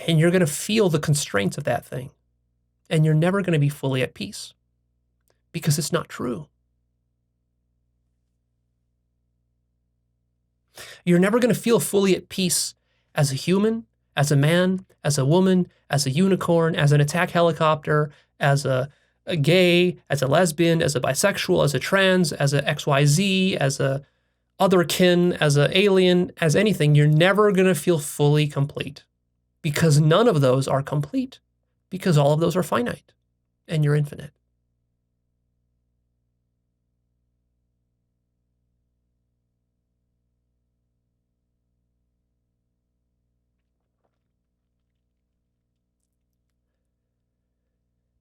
And you're going to feel the constraints of that thing. And you're never going to be fully at peace because it's not true. You're never going to feel fully at peace as a human, as a man, as a woman, as a unicorn, as an attack helicopter, as a gay, as a lesbian, as a bisexual, as a trans, as a XYZ, as a otherkin, as an alien, as anything. You're never going to feel fully complete because none of those are complete, because all of those are finite and you're infinite.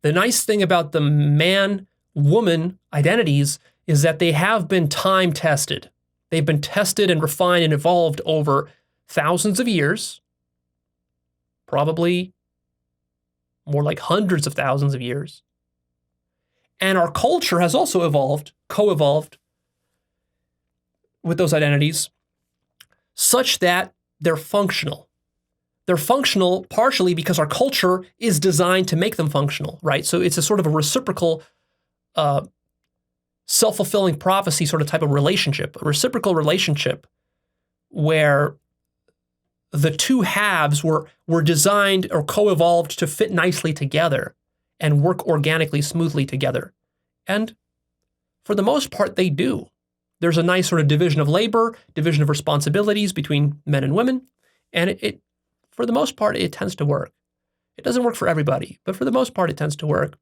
The nice thing about the man-woman identities is that they have been time tested. They've been tested and refined and evolved over thousands of years, probably more like hundreds of thousands of years. And our culture has also evolved, co-evolved with those identities such that they're functional. They're functional partially because our culture is designed to make them functional, right? So it's a sort of a reciprocal, self-fulfilling prophecy sort of type of relationship, a reciprocal relationship where the two halves were designed or co-evolved to fit nicely together and work organically, smoothly together. And for the most part, they do. There's a nice sort of division of labor, division of responsibilities between men and women, and it for the most part, it tends to work. It doesn't work for everybody, but for the most part, it tends to work.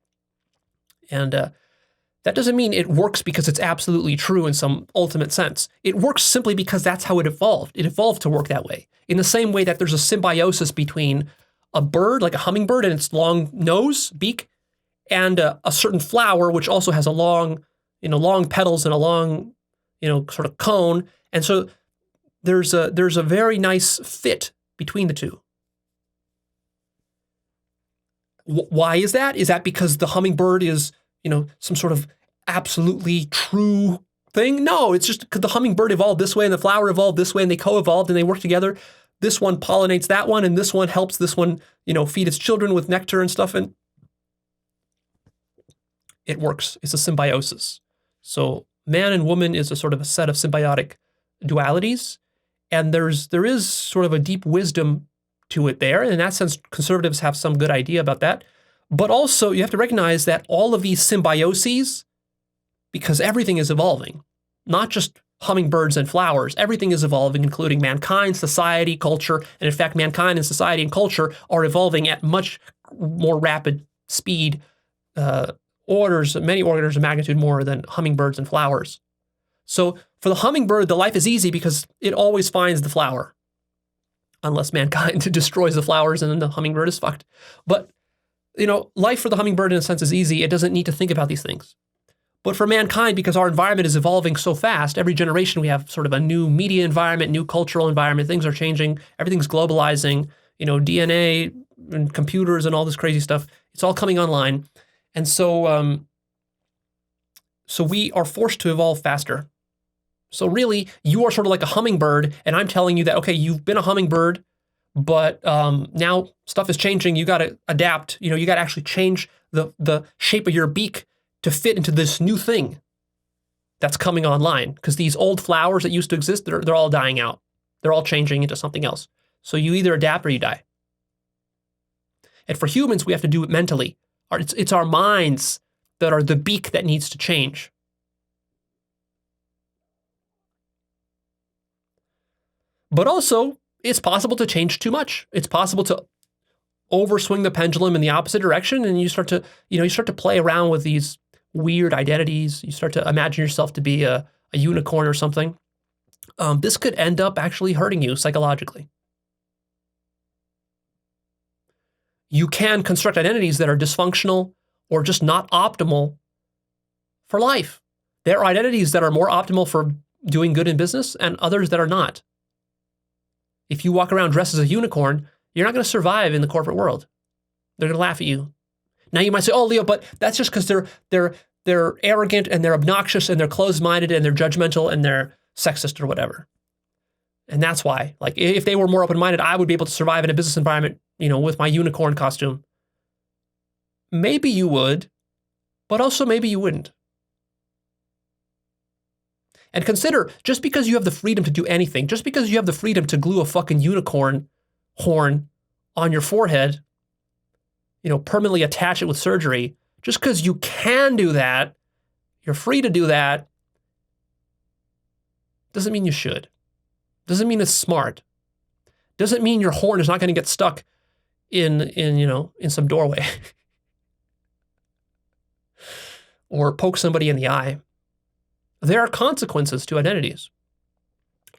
And that doesn't mean it works because it's absolutely true in some ultimate sense. It works simply because that's how it evolved. It evolved to work that way. In the same way that there's a symbiosis between a bird, like a hummingbird and its long nose, beak, and a certain flower, which also has a long petals and a long, sort of cone. And so there's a very nice fit between the two. Why is that? Is that because the hummingbird is, some sort of absolutely true thing? No, it's just because the hummingbird evolved this way and the flower evolved this way and they co-evolved and they work together. This one pollinates that one and this one helps this one, feed its children with nectar and stuff. And it works. It's a symbiosis. So man and woman is a sort of a set of symbiotic dualities. And there is sort of a deep wisdom to it there. And in that sense, conservatives have some good idea about that. But also, you have to recognize that all of these symbioses, because everything is evolving, not just hummingbirds and flowers, everything is evolving, including mankind, society, culture. And in fact, mankind and society and culture are evolving at much more rapid speed, many orders of magnitude more than hummingbirds and flowers. So for the hummingbird, the life is easy because it always finds the flower, unless mankind destroys the flowers and then the hummingbird is fucked. But, life for the hummingbird in a sense is easy. It doesn't need to think about these things. But for mankind, because our environment is evolving so fast, every generation we have sort of a new media environment, new cultural environment, things are changing, everything's globalizing, DNA and computers and all this crazy stuff. It's all coming online. And so we are forced to evolve faster. So really, you are sort of like a hummingbird, and I'm telling you that, okay, you've been a hummingbird, but now stuff is changing. You got to adapt. You got to actually change the shape of your beak to fit into this new thing that's coming online. Because these old flowers that used to exist, they're all dying out. They're all changing into something else. So you either adapt or you die. And for humans, we have to do it mentally. It's our minds that are the beak that needs to change. But also, it's possible to change too much. It's possible to overswing the pendulum in the opposite direction, and you start to play around with these weird identities. You start to imagine yourself to be a unicorn or something. This could end up actually hurting you psychologically. You can construct identities that are dysfunctional or just not optimal for life. There are identities that are more optimal for doing good in business and others that are not. If you walk around dressed as a unicorn, you're not going to survive in the corporate world. They're going to laugh at you. Now you might say, "Oh, Leo, but that's just because they're arrogant and they're obnoxious and they're closed-minded and they're judgmental and they're sexist or whatever." And that's why, like, if they were more open-minded, I would be able to survive in a business environment, with my unicorn costume. Maybe you would, but also maybe you wouldn't. And consider, just because you have the freedom to do anything, just because you have the freedom to glue a fucking unicorn horn on your forehead, permanently attach it with surgery, just because you can do that, you're free to do that, doesn't mean you should. Doesn't mean it's smart. Doesn't mean your horn is not going to get stuck in some doorway or poke somebody in the eye. There are consequences to identities.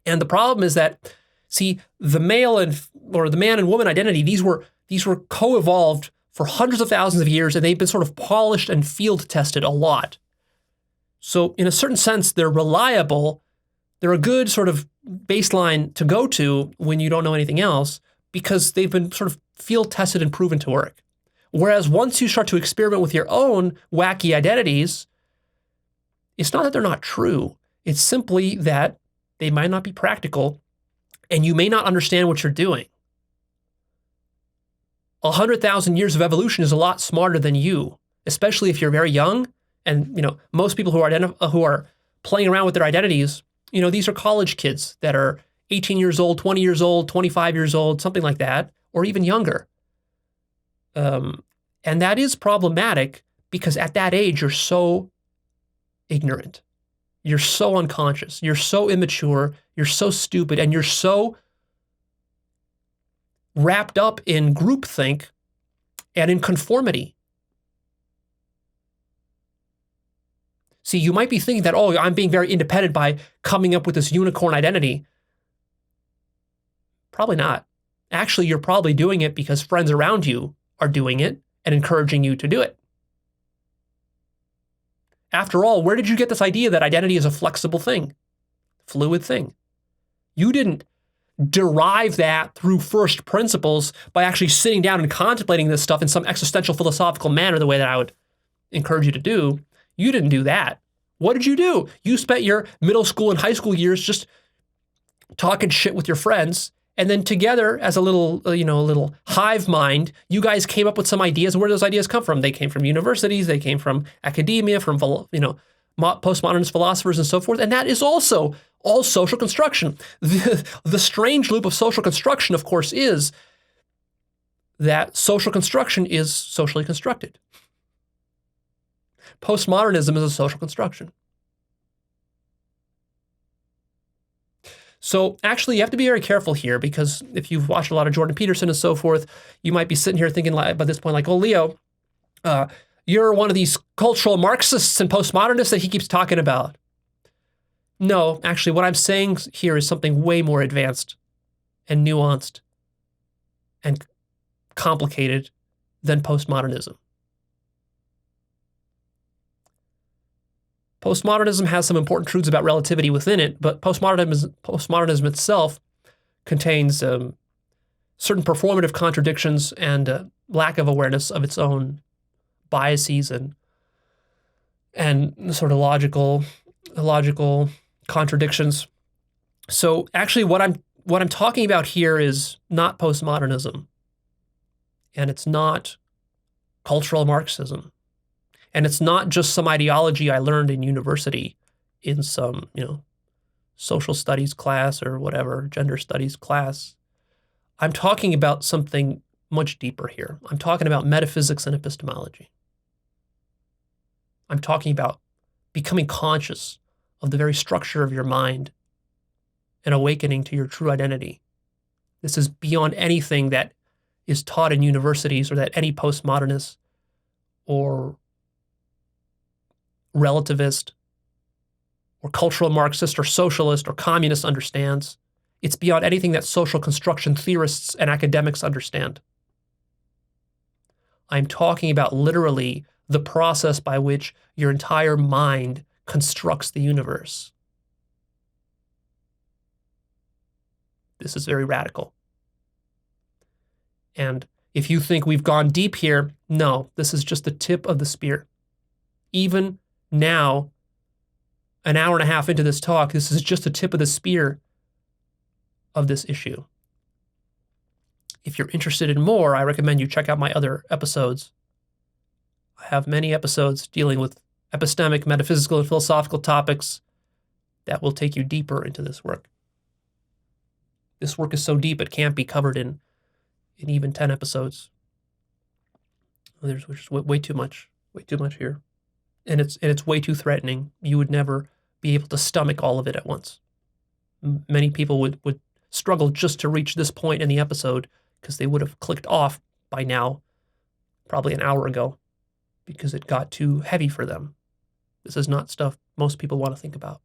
And the problem is that, see, the man and woman identity, these were co-evolved for hundreds of thousands of years, and they've been sort of polished and field tested a lot. So in a certain sense, they're reliable. They're a good sort of baseline to go to when you don't know anything else, because they've been sort of field tested and proven to work. Whereas once you start to experiment with your own wacky identities, it's not that they're not true. It's simply that they might not be practical and you may not understand what you're doing. 100,000 years of evolution is a lot smarter than you, especially if you're very young. And, most people who are playing around with their identities, these are college kids that are 18 years old, 20 years old, 25 years old, something like that, or even younger. And that is problematic because at that age, you're so ignorant. You're so unconscious. You're so immature. You're so stupid. And you're so wrapped up in groupthink and in conformity. See, you might be thinking that, "Oh, I'm being very independent by coming up with this unicorn identity." Probably not. Actually, you're probably doing it because friends around you are doing it and encouraging you to do it. After all, where did you get this idea that identity is a flexible thing, fluid thing? You didn't derive that through first principles by actually sitting down and contemplating this stuff in some existential philosophical manner, the way that I would encourage you to do. You didn't do that. What did you do? You spent your middle school and high school years just talking shit with your friends, and then together as a little hive mind, you guys came up with some ideas. Where do those ideas come from? They came from universities, they came from academia, from postmodernist philosophers and so forth. And that is also all social construction. The strange loop of social construction, of course, is that social construction is socially constructed. Postmodernism is a social construction. So actually, you have to be very careful here, because if you've watched a lot of Jordan Peterson and so forth, you might be sitting here thinking by this point, like, "Oh, Leo, you're one of these cultural Marxists and postmodernists that he keeps talking about." No, actually, what I'm saying here is something way more advanced and nuanced and complicated than postmodernism. Postmodernism has some important truths about relativity within it, but postmodernism itself contains certain performative contradictions and lack of awareness of its own biases and sort of logical contradictions. So actually, what I'm talking about here is not postmodernism, and it's not cultural Marxism. And it's not just some ideology I learned in university in some, social studies class or whatever, gender studies class. I'm talking about something much deeper here. I'm talking about metaphysics and epistemology. I'm talking about becoming conscious of the very structure of your mind and awakening to your true identity. This is beyond anything that is taught in universities or that any postmodernist or relativist or cultural Marxist or socialist or communist understands. It's beyond anything that social construction theorists and academics understand. I'm talking about literally the process by which your entire mind constructs the universe. This is very radical. And if you think we've gone deep here, no, this is just the tip of the spear. Even now, an hour and a half into this talk, this is just the tip of the spear of this issue. If you're interested in more, I recommend you check out my other episodes. I have many episodes dealing with epistemic, metaphysical, and philosophical topics that will take you deeper into this work. This work is so deep it can't be covered in even 10 episodes. There's just way too much here. And it's way too threatening. You would never be able to stomach all of it at once. Many people would struggle just to reach this point in the episode because they would have clicked off by now, probably an hour ago, because it got too heavy for them. This is not stuff most people want to think about.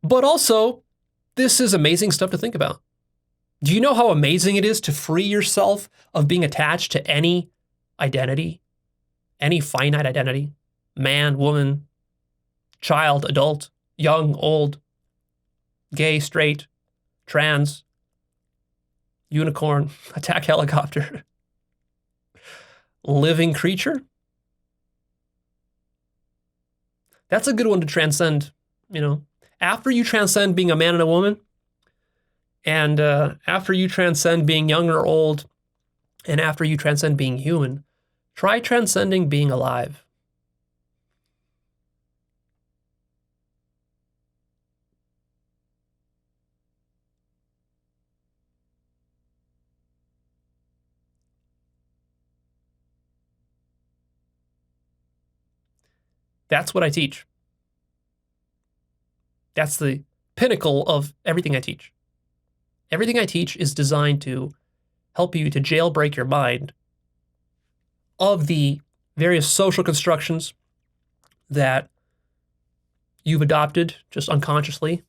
But also, this is amazing stuff to think about. Do you know how amazing it is to free yourself of being attached to any identity, any finite identity? Man, woman, child, adult, young, old, gay, straight, trans, unicorn, attack helicopter, living creature? That's a good one to transcend, After you transcend being a man and a woman, and after you transcend being young or old, and after you transcend being human, try transcending being alive. That's what I teach. That's the pinnacle of everything I teach. Everything I teach is designed to help you to jailbreak your mind of the various social constructions that you've adopted just unconsciously,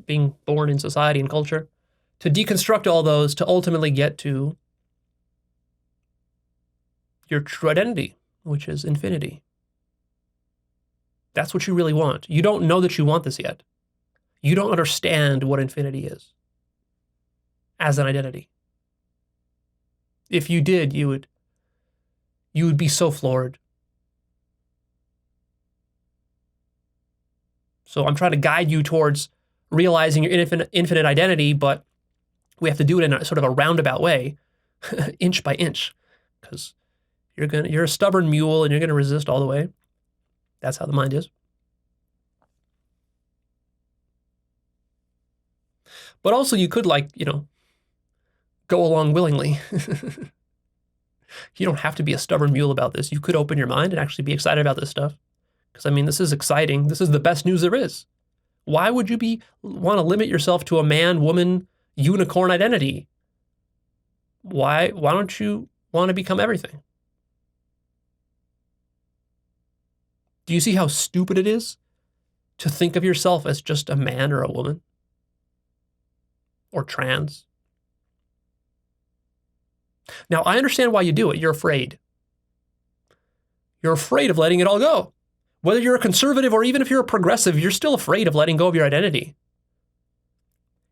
being born in society and culture, to deconstruct all those to ultimately get to your true identity, which is infinity. That's what you really want. You don't know that you want this yet. You don't understand what infinity is as an identity. If you did, you would be so floored. So I'm trying to guide you towards realizing your infinite identity, but we have to do it in a sort of a roundabout way, inch by inch, because you're a stubborn mule and you're going to resist all the way. That's how the mind is. But also you could go along willingly. You don't have to be a stubborn mule about this. You could open your mind and actually be excited about this stuff. Because, this is exciting. This is the best news there is. Why would you want to limit yourself to a man, woman, unicorn identity? Why don't you want to become everything? Do you see how stupid it is to think of yourself as just a man or a woman? Or trans? Now, I understand why you do it. You're afraid. You're afraid of letting it all go. Whether you're a conservative or even if you're a progressive, you're still afraid of letting go of your identity.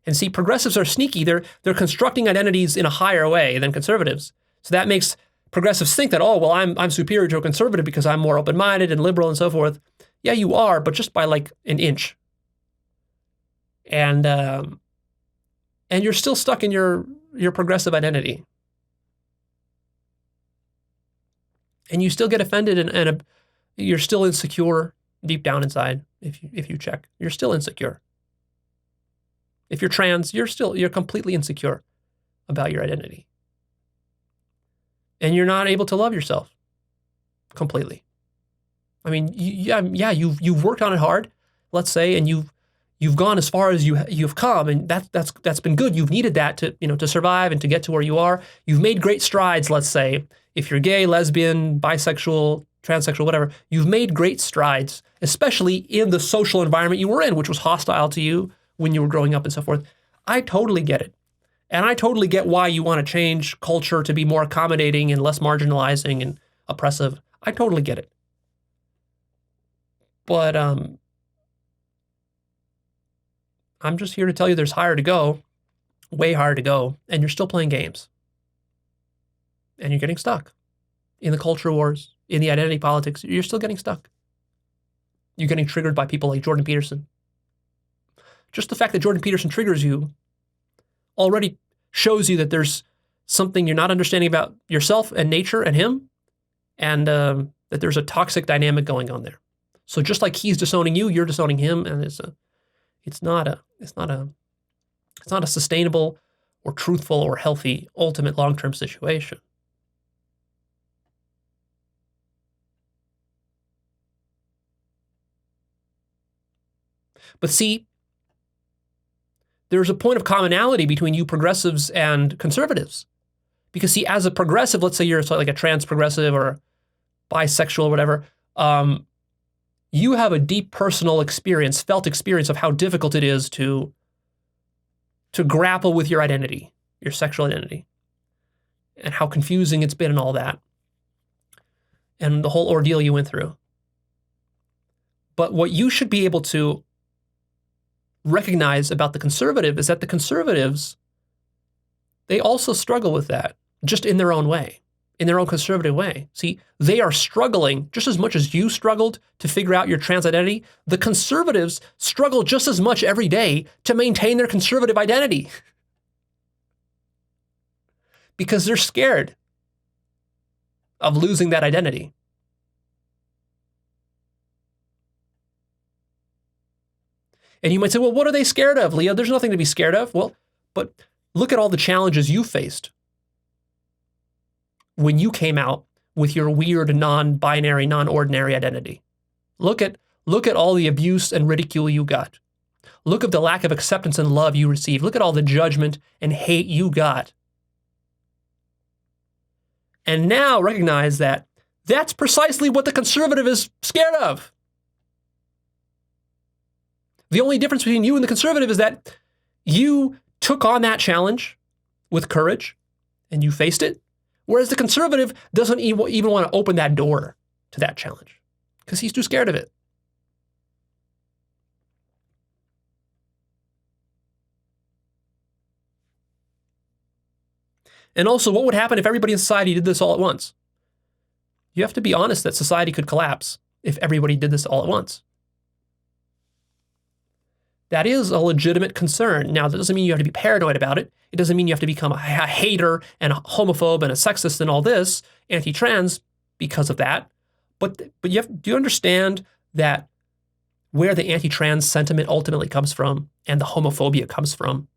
And see, progressives are sneaky. They're constructing identities in a higher way than conservatives. So that makes progressives think that, I'm superior to a conservative because I'm more open-minded and liberal and so forth. Yeah, you are, but just by like an inch. And you're still stuck in your progressive identity. And you still get offended and you're still insecure deep down inside if you check. You're still insecure. If you're trans, you're completely insecure about your identity. And you're not able to love yourself completely. You've worked on it hard, let's say, and you've gone as far as you've come, and that's been good. You've needed that to survive and to get to where you are. You've made great strides. Let's say if you're gay, lesbian, bisexual, transsexual, whatever, you've made great strides, especially in the social environment you were in, which was hostile to you when you were growing up and so forth. I totally get it. And I totally get why you want to change culture to be more accommodating and less marginalizing and oppressive. I totally get it. But I'm just here to tell you there's higher to go, way higher to go, and you're still playing games. And you're getting stuck in the culture wars, in the identity politics. You're still getting stuck. You're getting triggered by people like Jordan Peterson. Just the fact that Jordan Peterson triggers you already shows you that there's something you're not understanding about yourself and nature and him, and that there's a toxic dynamic going on there. So just like he's disowning you, you're disowning him, and it's not a sustainable or truthful or healthy ultimate long-term situation. But see, there's a point of commonality between you progressives and conservatives. Because see, as a progressive, let's say you're like a trans progressive or bisexual or whatever, you have a deep personal experience, felt experience of how difficult it is to grapple with your identity, your sexual identity, and how confusing it's been and all that, and the whole ordeal you went through. But what you should be able to recognize about the conservative is that the conservatives, they also struggle with that, just in their own way, in their own conservative way. See, they are struggling just as much as you struggled to figure out your trans identity. The conservatives struggle just as much every day to maintain their conservative identity because they're scared of losing that identity. And you might say, well, what are they scared of, Leo? There's nothing to be scared of. Well, but look at all the challenges you faced when you came out with your weird, non-binary, non-ordinary identity. Look at all the abuse and ridicule you got. Look at the lack of acceptance and love you received. Look at all the judgment and hate you got. And now recognize that that's precisely what the conservative is scared of. The only difference between you and the conservative is that you took on that challenge with courage and you faced it, whereas the conservative doesn't even want to open that door to that challenge because he's too scared of it. And also, what would happen if everybody in society did this all at once? You have to be honest that society could collapse if everybody did this all at once. That is a legitimate concern. Now, that doesn't mean you have to be paranoid about it. It doesn't mean you have to become a hater and a homophobe and a sexist and all this, anti-trans because of that. But do you understand that where the anti-trans sentiment ultimately comes from and the homophobia comes from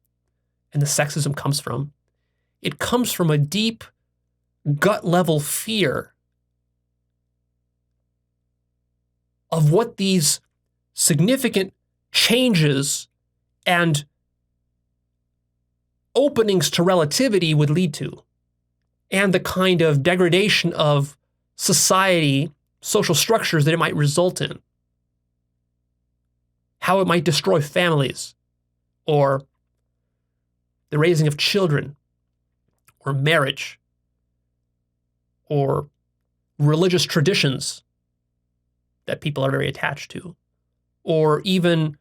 and the sexism comes from? It comes from a deep gut-level fear of what these significant changes and openings to relativity would lead to, and the kind of degradation of society, social structures that it might result in, how it might destroy families, or the raising of children, or marriage, or religious traditions that people are very attached to, or even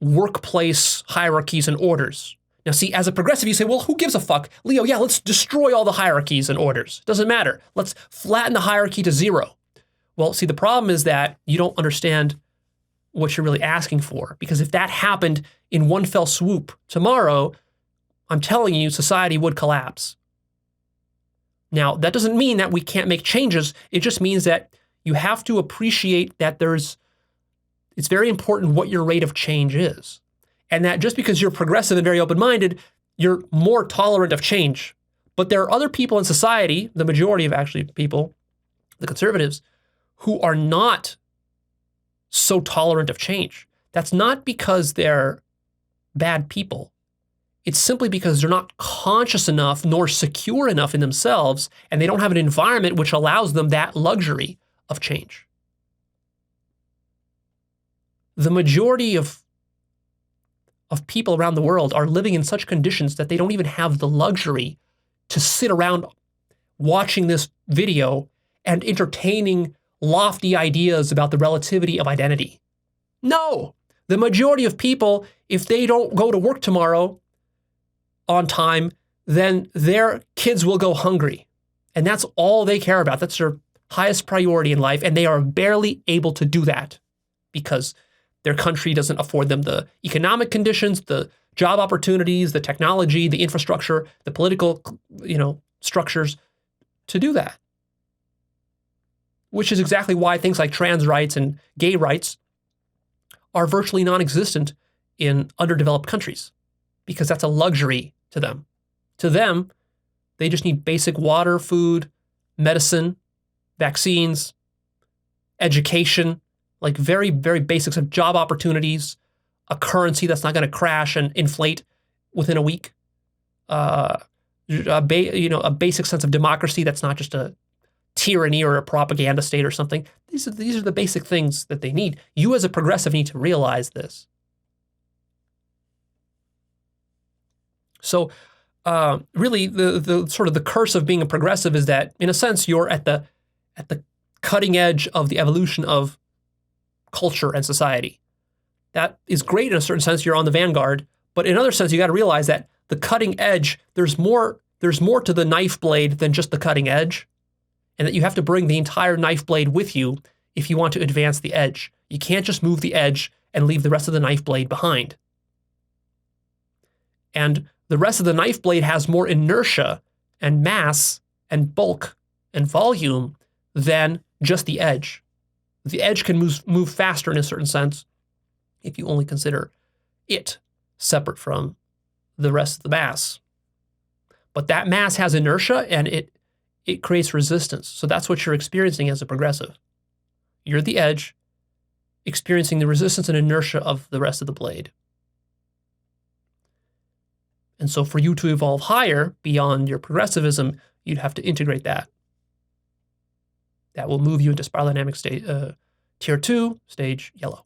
workplace hierarchies and orders. Now, see, as a progressive, you say, well, who gives a fuck? Leo, yeah, let's destroy all the hierarchies and orders. Doesn't matter. Let's flatten the hierarchy to zero. Well, see, the problem is that you don't understand what you're really asking for, because if that happened in one fell swoop tomorrow, I'm telling you, society would collapse. Now, that doesn't mean that we can't make changes. It just means that you have to appreciate that it's very important what your rate of change is. And that just because you're progressive and very open-minded, you're more tolerant of change. But there are other people in society, the majority of actually people, the conservatives, who are not so tolerant of change. That's not because they're bad people. It's simply because they're not conscious enough nor secure enough in themselves, and they don't have an environment which allows them that luxury of change. The majority of people around the world are living in such conditions that they don't even have the luxury to sit around watching this video and entertaining lofty ideas about the relativity of identity. No! The majority of people, if they don't go to work tomorrow on time, then their kids will go hungry. And that's all they care about. That's their highest priority in life, and they are barely able to do that because their country doesn't afford them the economic conditions, the job opportunities, the technology, the infrastructure, the political, structures to do that. Which is exactly why things like trans rights and gay rights are virtually non-existent in underdeveloped countries, because that's a luxury to them. To them, they just need basic water, food, medicine, vaccines, education, like very, very basics of job opportunities, a currency that's not going to crash and inflate within a week, a basic sense of democracy that's not just a tyranny or a propaganda state or something. These are the basic things that they need. You as a progressive need to realize this. So really the sort of the curse of being a progressive is that, in a sense, you're at the cutting edge of the evolution of culture and society. That is great in a certain sense. You're on the vanguard, but in another sense, you got to realize that the cutting edge, there's more to the knife blade than just the cutting edge, and that you have to bring the entire knife blade with you if you want to advance the edge. You can't just move the edge and leave the rest of the knife blade behind. And the rest of the knife blade has more inertia and mass and bulk and volume than just the edge. The edge can move faster in a certain sense if you only consider it separate from the rest of the mass. But that mass has inertia, and it creates resistance. So that's what you're experiencing as a progressive. You're the edge, experiencing the resistance and inertia of the rest of the blade. And so for you to evolve higher beyond your progressivism, you'd have to integrate that. That will move you into spiral dynamic state, tier 2, stage yellow.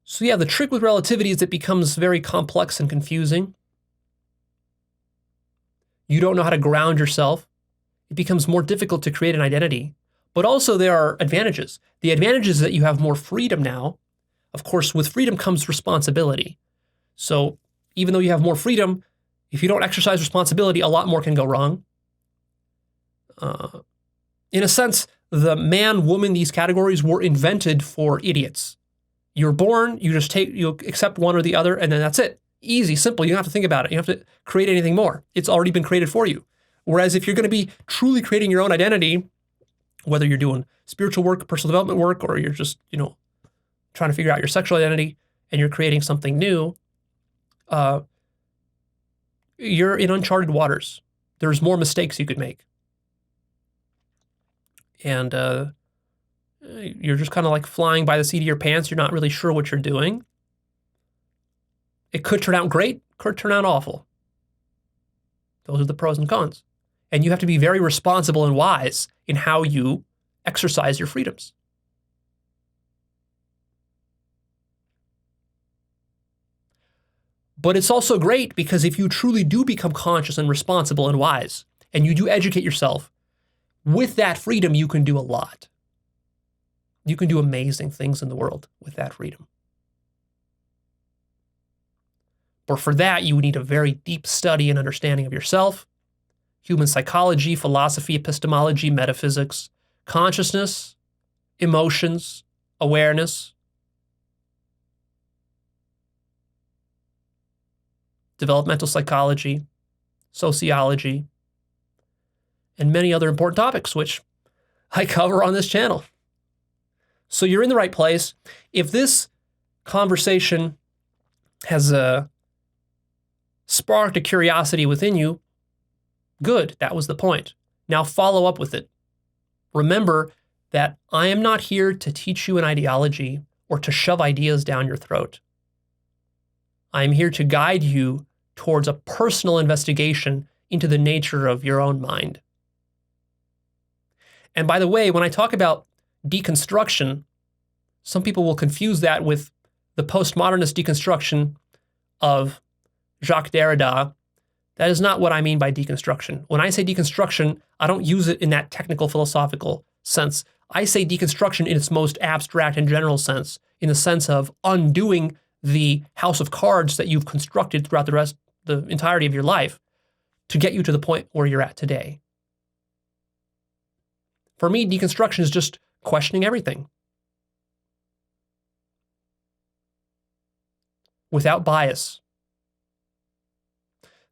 So yeah, the trick with relativity is it becomes very complex and confusing. You don't know how to ground yourself. It becomes more difficult to create an identity. But also there are advantages. The advantage is that you have more freedom now. Of course, with freedom comes responsibility. So even though you have more freedom, if you don't exercise responsibility, a lot more can go wrong. In a sense, the man, woman, these categories were invented for idiots. You're born, you accept one or the other, and then that's it. Easy, simple. You don't have to think about it. You don't have to create anything more. It's already been created for you. Whereas if you're going to be truly creating your own identity, whether you're doing spiritual work, personal development work, or you're just, trying to figure out your sexual identity and you're creating something new, you're in uncharted waters. There's more mistakes you could make. And you're just kind of like flying by the seat of your pants. You're not really sure what you're doing. It could turn out great, could turn out awful. Those are the pros and cons. And you have to be very responsible and wise in how you exercise your freedoms. But it's also great because if you truly do become conscious and responsible and wise, and you do educate yourself, with that freedom, you can do a lot. You can do amazing things in the world with that freedom. But for that, you need a very deep study and understanding of yourself, human psychology, philosophy, epistemology, metaphysics, consciousness, emotions, awareness, developmental psychology, sociology, and many other important topics, which I cover on this channel. So you're in the right place. If this conversation has sparked a curiosity within you, Good, that was the point. Now follow up with it. Remember that I am not here to teach you an ideology or to shove ideas down your throat. I am here to guide you towards a personal investigation into the nature of your own mind. And by the way, when I talk about deconstruction, some people will confuse that with the postmodernist deconstruction of Jacques Derrida. That is not what I mean by deconstruction. When I say deconstruction, I don't use it in that technical philosophical sense. I say deconstruction in its most abstract and general sense, in the sense of undoing the house of cards that you've constructed throughout the entirety of your life to get you to the point where you're at today. For me, deconstruction is just questioning everything without bias.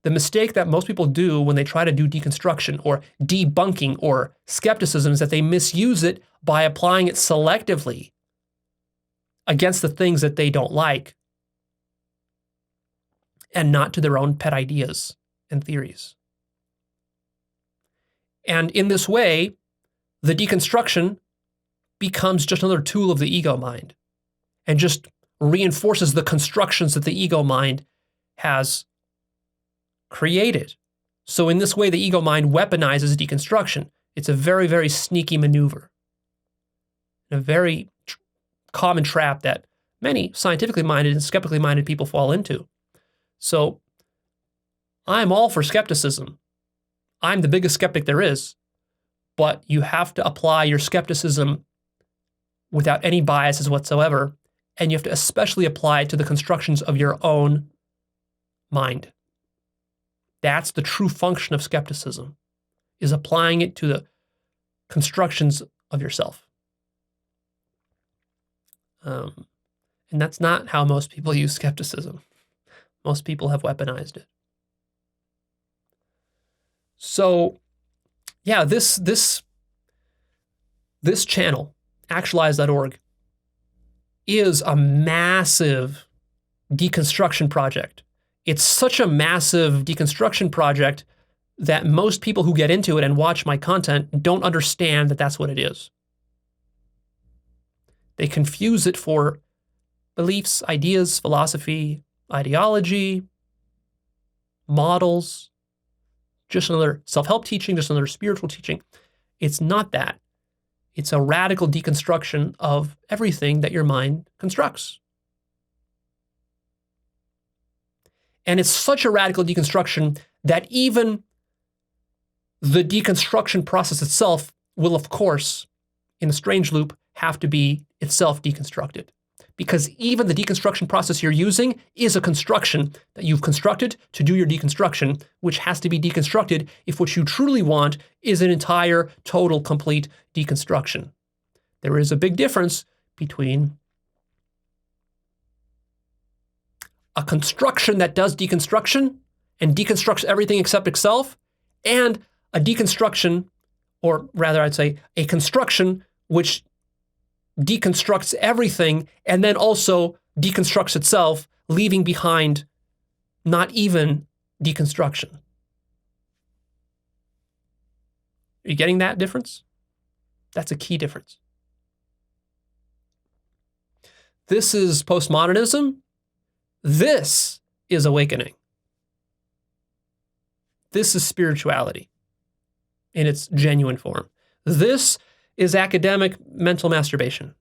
The mistake that most people do when they try to do deconstruction or debunking or skepticism is that they misuse it by applying it selectively against the things that they don't like and not to their own pet ideas and theories. And in this way, the deconstruction becomes just another tool of the ego mind and just reinforces the constructions that the ego mind has created. So in this way, the ego mind weaponizes deconstruction. It's a very, very sneaky maneuver. A very common trap that many scientifically minded and skeptically minded people fall into. So I'm all for skepticism. I'm the biggest skeptic there is, but you have to apply your skepticism without any biases whatsoever, and you have to especially apply it to the constructions of your own mind. That's the true function of skepticism, is applying it to the constructions of yourself. And that's not how most people use skepticism. Most people have weaponized it. So, yeah, this channel, Actualized.org, is a massive deconstruction project. It's such a massive deconstruction project that most people who get into it and watch my content don't understand that that's what it is. They confuse it for beliefs, ideas, philosophy, ideology, models, just another self-help teaching, just another spiritual teaching. It's not that. It's a radical deconstruction of everything that your mind constructs. And it's such a radical deconstruction that even the deconstruction process itself will, of course, in a strange loop, have to be itself deconstructed. Because even the deconstruction process you're using is a construction that you've constructed to do your deconstruction, which has to be deconstructed if what you truly want is an entire, total, complete deconstruction. There is a big difference between a construction that does deconstruction and deconstructs everything except itself, and a deconstruction, or rather I'd say a construction which deconstructs everything and then also deconstructs itself, leaving behind not even deconstruction. Are you getting that difference? That's a key difference. This is postmodernism. This is awakening. This is spirituality in its genuine form. This is academic mental masturbation.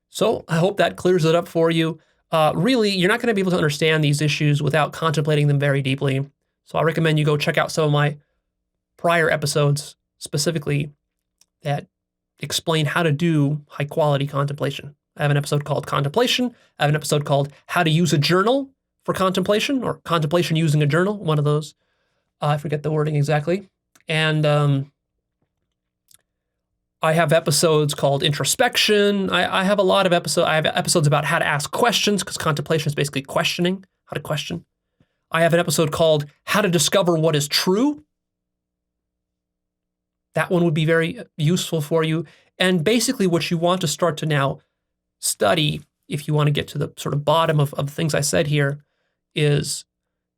So I hope that clears it up for you. Really, you're not going to be able to understand these issues without contemplating them very deeply. So I recommend you go check out some of my prior episodes, specifically that explain how to do high quality contemplation. I have an episode called Contemplation. I have an episode called How to Use a Journal for Contemplation, or Contemplation Using a Journal, one of those. I forget the wording exactly. And I have episodes called Introspection. I have a lot of episodes. I have episodes about how to ask questions, because contemplation is basically questioning, how to question. I have an episode called How to Discover What is True. That one would be very useful for you. And basically what you want to start to now study, if you want to get to the sort of bottom of the things I said here, is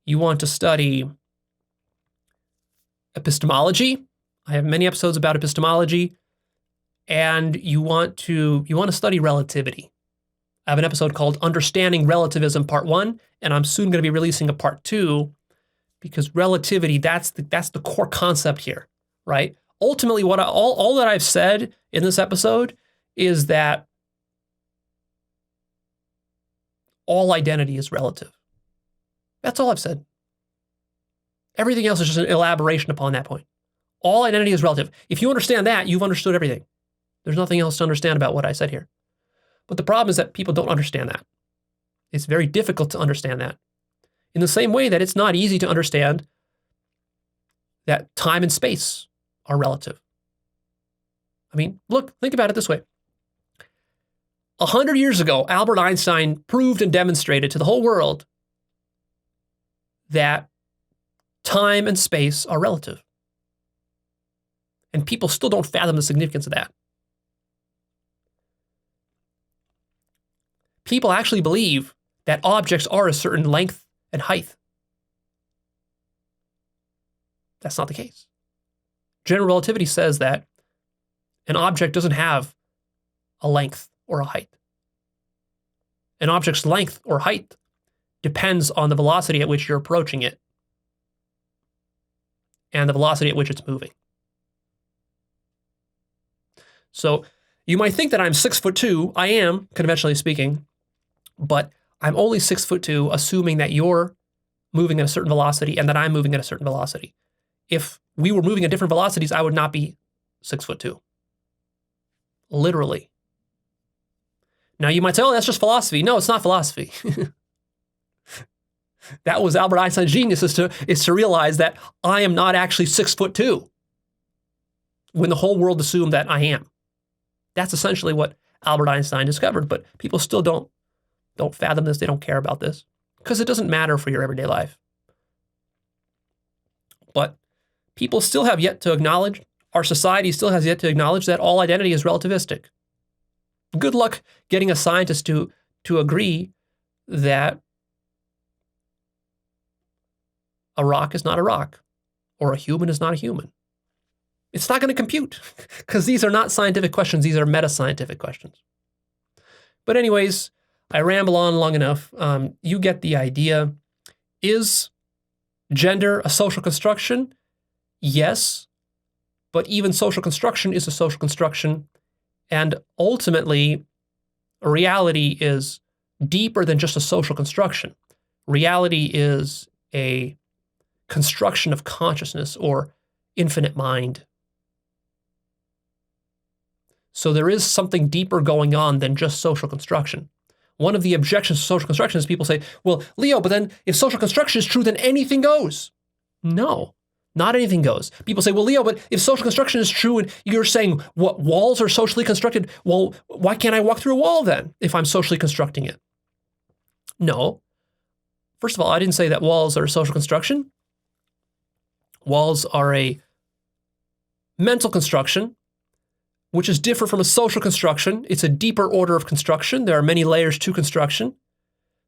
you want to study epistemology. I have many episodes about epistemology, and you want to study relativity. I have an episode called Understanding Relativism Part 1, and I'm soon going to be releasing a Part 2, because relativity, that's the core concept here, right? Ultimately, all that I've said in this episode is that all identity is relative. That's all I've said. Everything else is just an elaboration upon that point. All identity is relative. If you understand that, you've understood everything. There's nothing else to understand about what I said here. But the problem is that people don't understand that. It's very difficult to understand that. In the same way that it's not easy to understand that time and space are relative. I mean, look, think about it this way. 100 years ago, Albert Einstein proved and demonstrated to the whole world that time and space are relative. And people still don't fathom the significance of that. People actually believe that objects are a certain length and height. That's not the case. General relativity says that an object doesn't have a length or a height. An object's length or height depends on the velocity at which you're approaching it and the velocity at which it's moving. So you might think that I'm 6'2". I am, conventionally speaking, but I'm only 6'2", assuming that you're moving at a certain velocity and that I'm moving at a certain velocity. If we were moving at different velocities, I would not be 6'2". Literally. Now you might say, oh, that's just philosophy. No, it's not philosophy. That was Albert Einstein's genius, is to realize that I am not actually 6'2", when the whole world assumed that I am. That's essentially what Albert Einstein discovered, but people still don't fathom this. They don't care about this because it doesn't matter for your everyday life. But people still have yet to acknowledge, our society still has yet to acknowledge that all identity is relativistic. Good luck getting a scientist to agree that a rock is not a rock or a human is not a human. It's not going to compute because these are not scientific questions. These are meta-scientific questions. But anyways, I ramble on long enough. You get the idea. Is gender a social construction? Yes, but even social construction is a social construction. And ultimately, reality is deeper than just a social construction. Reality is a construction of consciousness or infinite mind. So there is something deeper going on than just social construction. One of the objections to social construction is people say, well, Leo, but then if social construction is true, then anything goes. No, not anything goes. People say, well, Leo, but if social construction is true and you're saying what walls are socially constructed, well, why can't I walk through a wall then if I'm socially constructing it? No. First of all, I didn't say that walls are social construction. Walls are a mental construction, which is different from a social construction. It's a deeper order of construction. There are many layers to construction.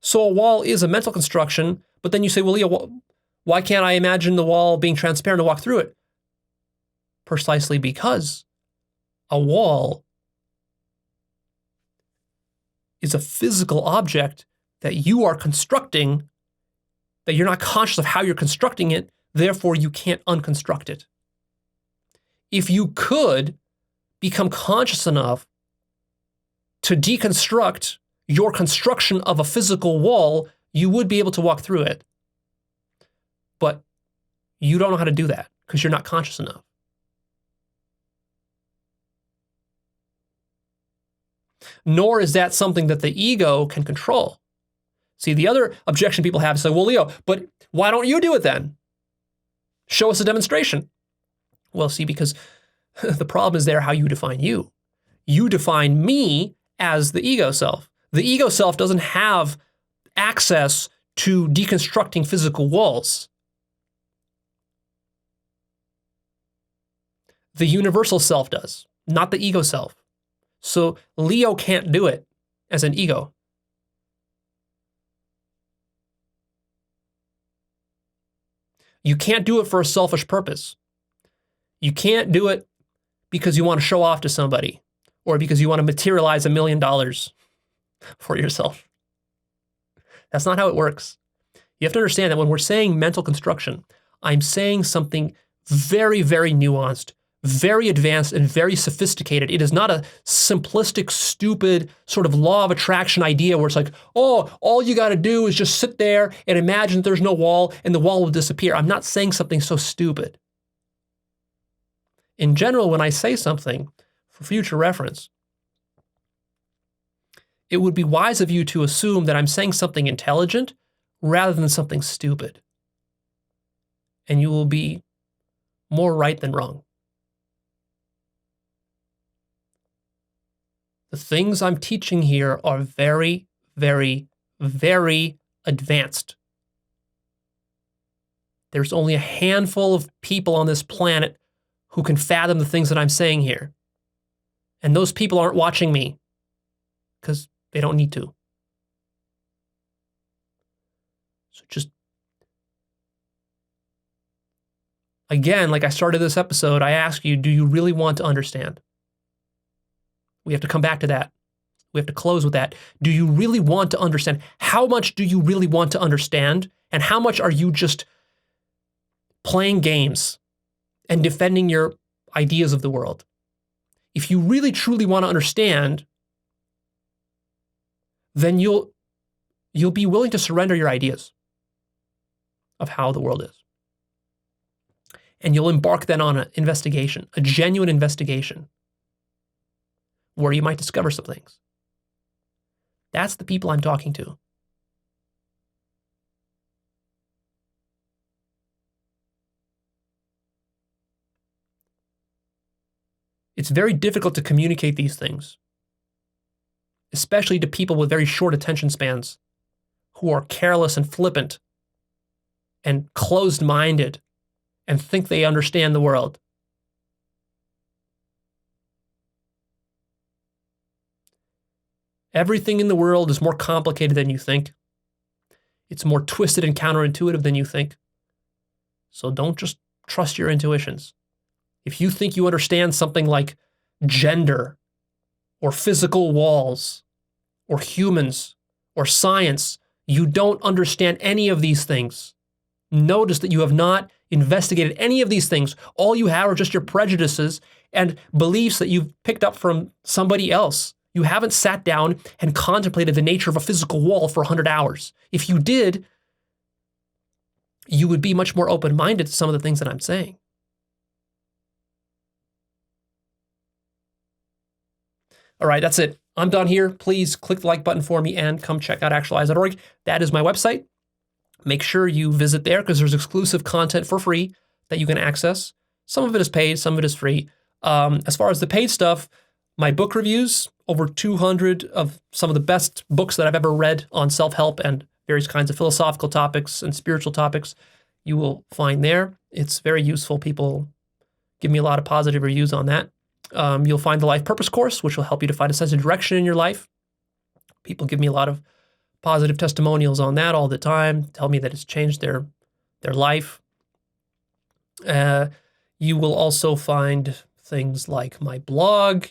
So a wall is a mental construction, but then you say, well, Leo, why can't I imagine the wall being transparent and walk through it? Precisely because a wall is a physical object that you are constructing, that you're not conscious of how you're constructing it, therefore you can't unconstruct it. If you could become conscious enough to deconstruct your construction of a physical wall, you would be able to walk through it. But you don't know how to do that because you're not conscious enough. Nor is that something that the ego can control. See, the other objection people have is say, well, Leo, but why don't you do it then? Show us a demonstration. Well, see, because the problem is there how you define you. You define me as the ego self. The ego self doesn't have access to deconstructing physical walls. The universal self does, not the ego self. So Leo can't do it as an ego. You can't do it for a selfish purpose. You can't do it because you want to show off to somebody or because you want to materialize $1 million for yourself. That's not how it works. You have to understand that when we're saying mental construction, I'm saying something very, very nuanced, very advanced, and very sophisticated. It is not a simplistic, stupid sort of law of attraction idea where it's like, oh, all you got to do is just sit there and imagine there's no wall and the wall will disappear. I'm not saying something so stupid. In general, when I say something for future reference, it would be wise of you to assume that I'm saying something intelligent rather than something stupid. And you will be more right than wrong. The things I'm teaching here are very, very, very advanced. There's only a handful of people on this planet who can fathom the things that I'm saying here. And those people aren't watching me because they don't need to. So just, again, like I started this episode, I ask you, do you really want to understand? We have to come back to that. We have to close with that. Do you really want to understand? How much do you really want to understand? And how much are you just playing games and defending your ideas of the world? If you really truly want to understand, then you'll be willing to surrender your ideas of how the world is. And you'll embark then on an investigation, a genuine investigation, where you might discover some things. That's the people I'm talking to. It's very difficult to communicate these things, especially to people with very short attention spans who are careless and flippant and closed-minded and think they understand the world. Everything in the world is more complicated than you think. It's more twisted and counterintuitive than you think. So don't just trust your intuitions. If you think you understand something like gender or physical walls or humans or science, you don't understand any of these things. Notice that you have not investigated any of these things. All you have are just your prejudices and beliefs that you've picked up from somebody else. You haven't sat down and contemplated the nature of a physical wall for 100 hours. If you did, you would be much more open-minded to some of the things that I'm saying. All right, that's it. I'm done here. Please click the like button for me and come check out Actualized.org. That is my website. Make sure you visit there because there's exclusive content for free that you can access. Some of it is paid, some of it is free. As far as the paid stuff, my book reviews, over 200 of some of the best books that I've ever read on self-help and various kinds of philosophical topics and spiritual topics, you will find there. It's very useful. People give me a lot of positive reviews on that. You'll find the Life Purpose course, which will help you to find a sense of direction in your life. People give me a lot of positive testimonials on that all the time, tell me that it's changed their life. You will also find things like my blog,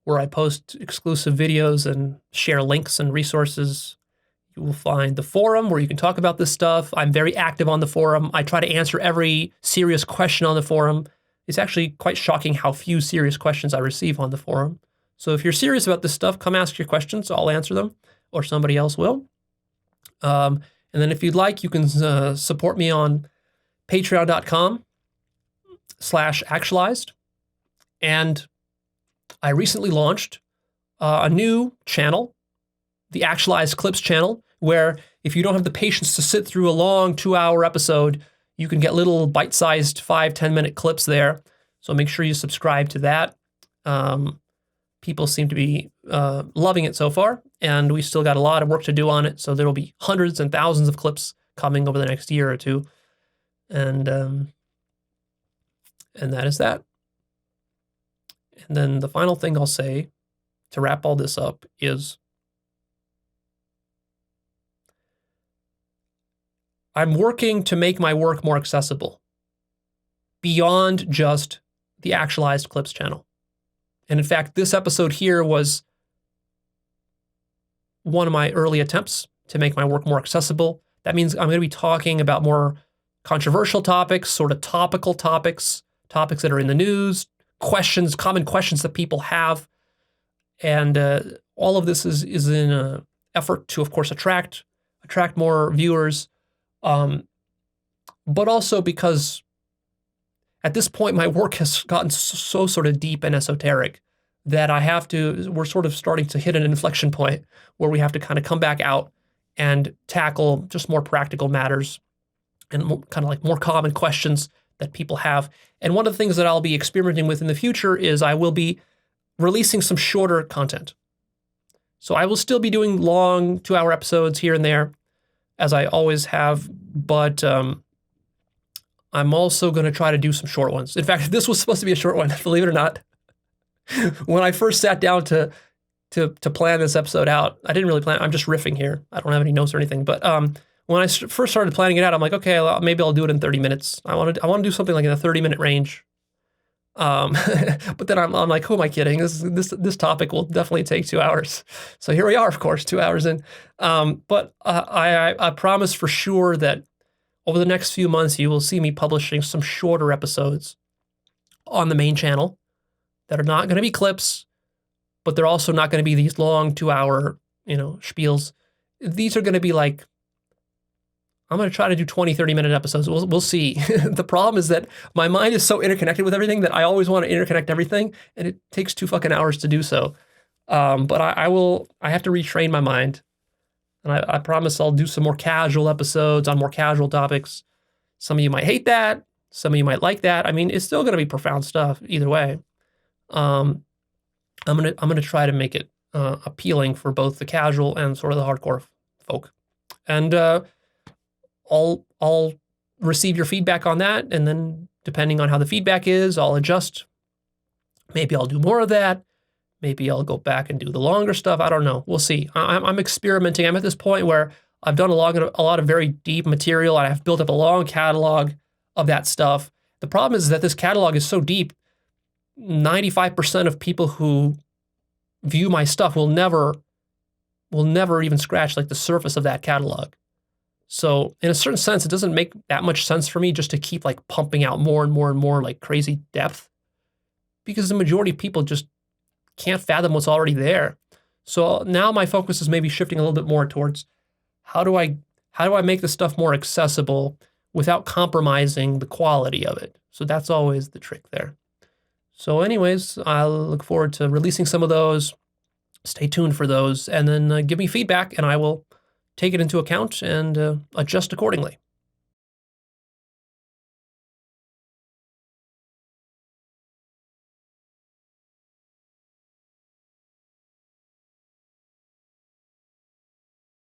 where I post exclusive videos and share links and resources. You will find the forum where you can talk about this stuff. I'm very active on the forum. I try to answer every serious question on the forum. It's actually quite shocking how few serious questions I receive on the forum. So if you're serious about this stuff, come ask your questions. I'll answer them, or somebody else will. And then if you'd like, you can support me on patreon.com/actualized. And I recently launched a new channel, the Actualized Clips channel, where if you don't have the patience to sit through a long 2-hour episode, you can get little bite-sized 5-10 minute clips there. So make sure you subscribe to that. People seem to be loving it so far, and we still got a lot of work to do on it. So there will be hundreds and thousands of clips coming over the next year or two. And that is that. And then the final thing I'll say to wrap all this up is I'm working to make my work more accessible beyond just the Actualized Clips channel. And in fact, this episode here was one of my early attempts to make my work more accessible. That means I'm going to be talking about more controversial topics, sort of topical topics, topics that are in the news, questions, common questions that people have. And all of this is in an effort to, of course, attract more viewers, but also because at this point my work has gotten so sort of deep and esoteric that we're sort of starting to hit an inflection point where we have to kind of come back out and tackle just more practical matters and kind of like more common questions that people have. And one of the things that I'll be experimenting with in the future is I will be releasing some shorter content. So I will still be doing long 2-hour episodes here and there, as I always have, but I'm also going to try to do some short ones. In fact, this was supposed to be a short one, believe it or not. When I first sat down to plan this episode out, I didn't really plan. I'm just riffing here. I don't have any notes or anything. But when I first started planning it out, I'm like, okay, well, maybe I'll do it in 30 minutes. I want to do something like in the 30-minute range. But then I'm like, who am I kidding? This topic will definitely take 2 hours. So here we are, of course, 2 hours in. But I promise for sure that over the next few months, you will see me publishing some shorter episodes on the main channel that are not going to be clips, but they're also not going to be these long 2-hour, spiels. These are going to be like, I'm going to try to do 20, 30-minute episodes. We'll see. The problem is that my mind is so interconnected with everything that I always want to interconnect everything, and it takes 2 fucking hours to do so. But I have to retrain my mind. And I promise I'll do some more casual episodes on more casual topics. Some of you might hate that. Some of you might like that. I mean, it's still going to be profound stuff either way. I'm gonna try to make it appealing for both the casual and sort of the hardcore folk. And I'll receive your feedback on that, and then depending on how the feedback is, I'll adjust. Maybe I'll do more of that. Maybe I'll go back and do the longer stuff. I don't know. We'll see. I'm experimenting. I'm at this point where I've done a lot of very deep material, and I've built up a long catalog of that stuff. The problem is that this catalog is so deep, 95% of people who view my stuff will never even scratch like the surface of that catalog. So in a certain sense, it doesn't make that much sense for me just to keep like pumping out more and more and more like crazy depth, because the majority of people just can't fathom what's already there. So now my focus is maybe shifting a little bit more towards how do I make the stuff more accessible without compromising the quality of it. So that's always the trick there. So anyways, I'll look forward to releasing some of those. Stay tuned for those, and then give me feedback, and I will take it into account and adjust accordingly.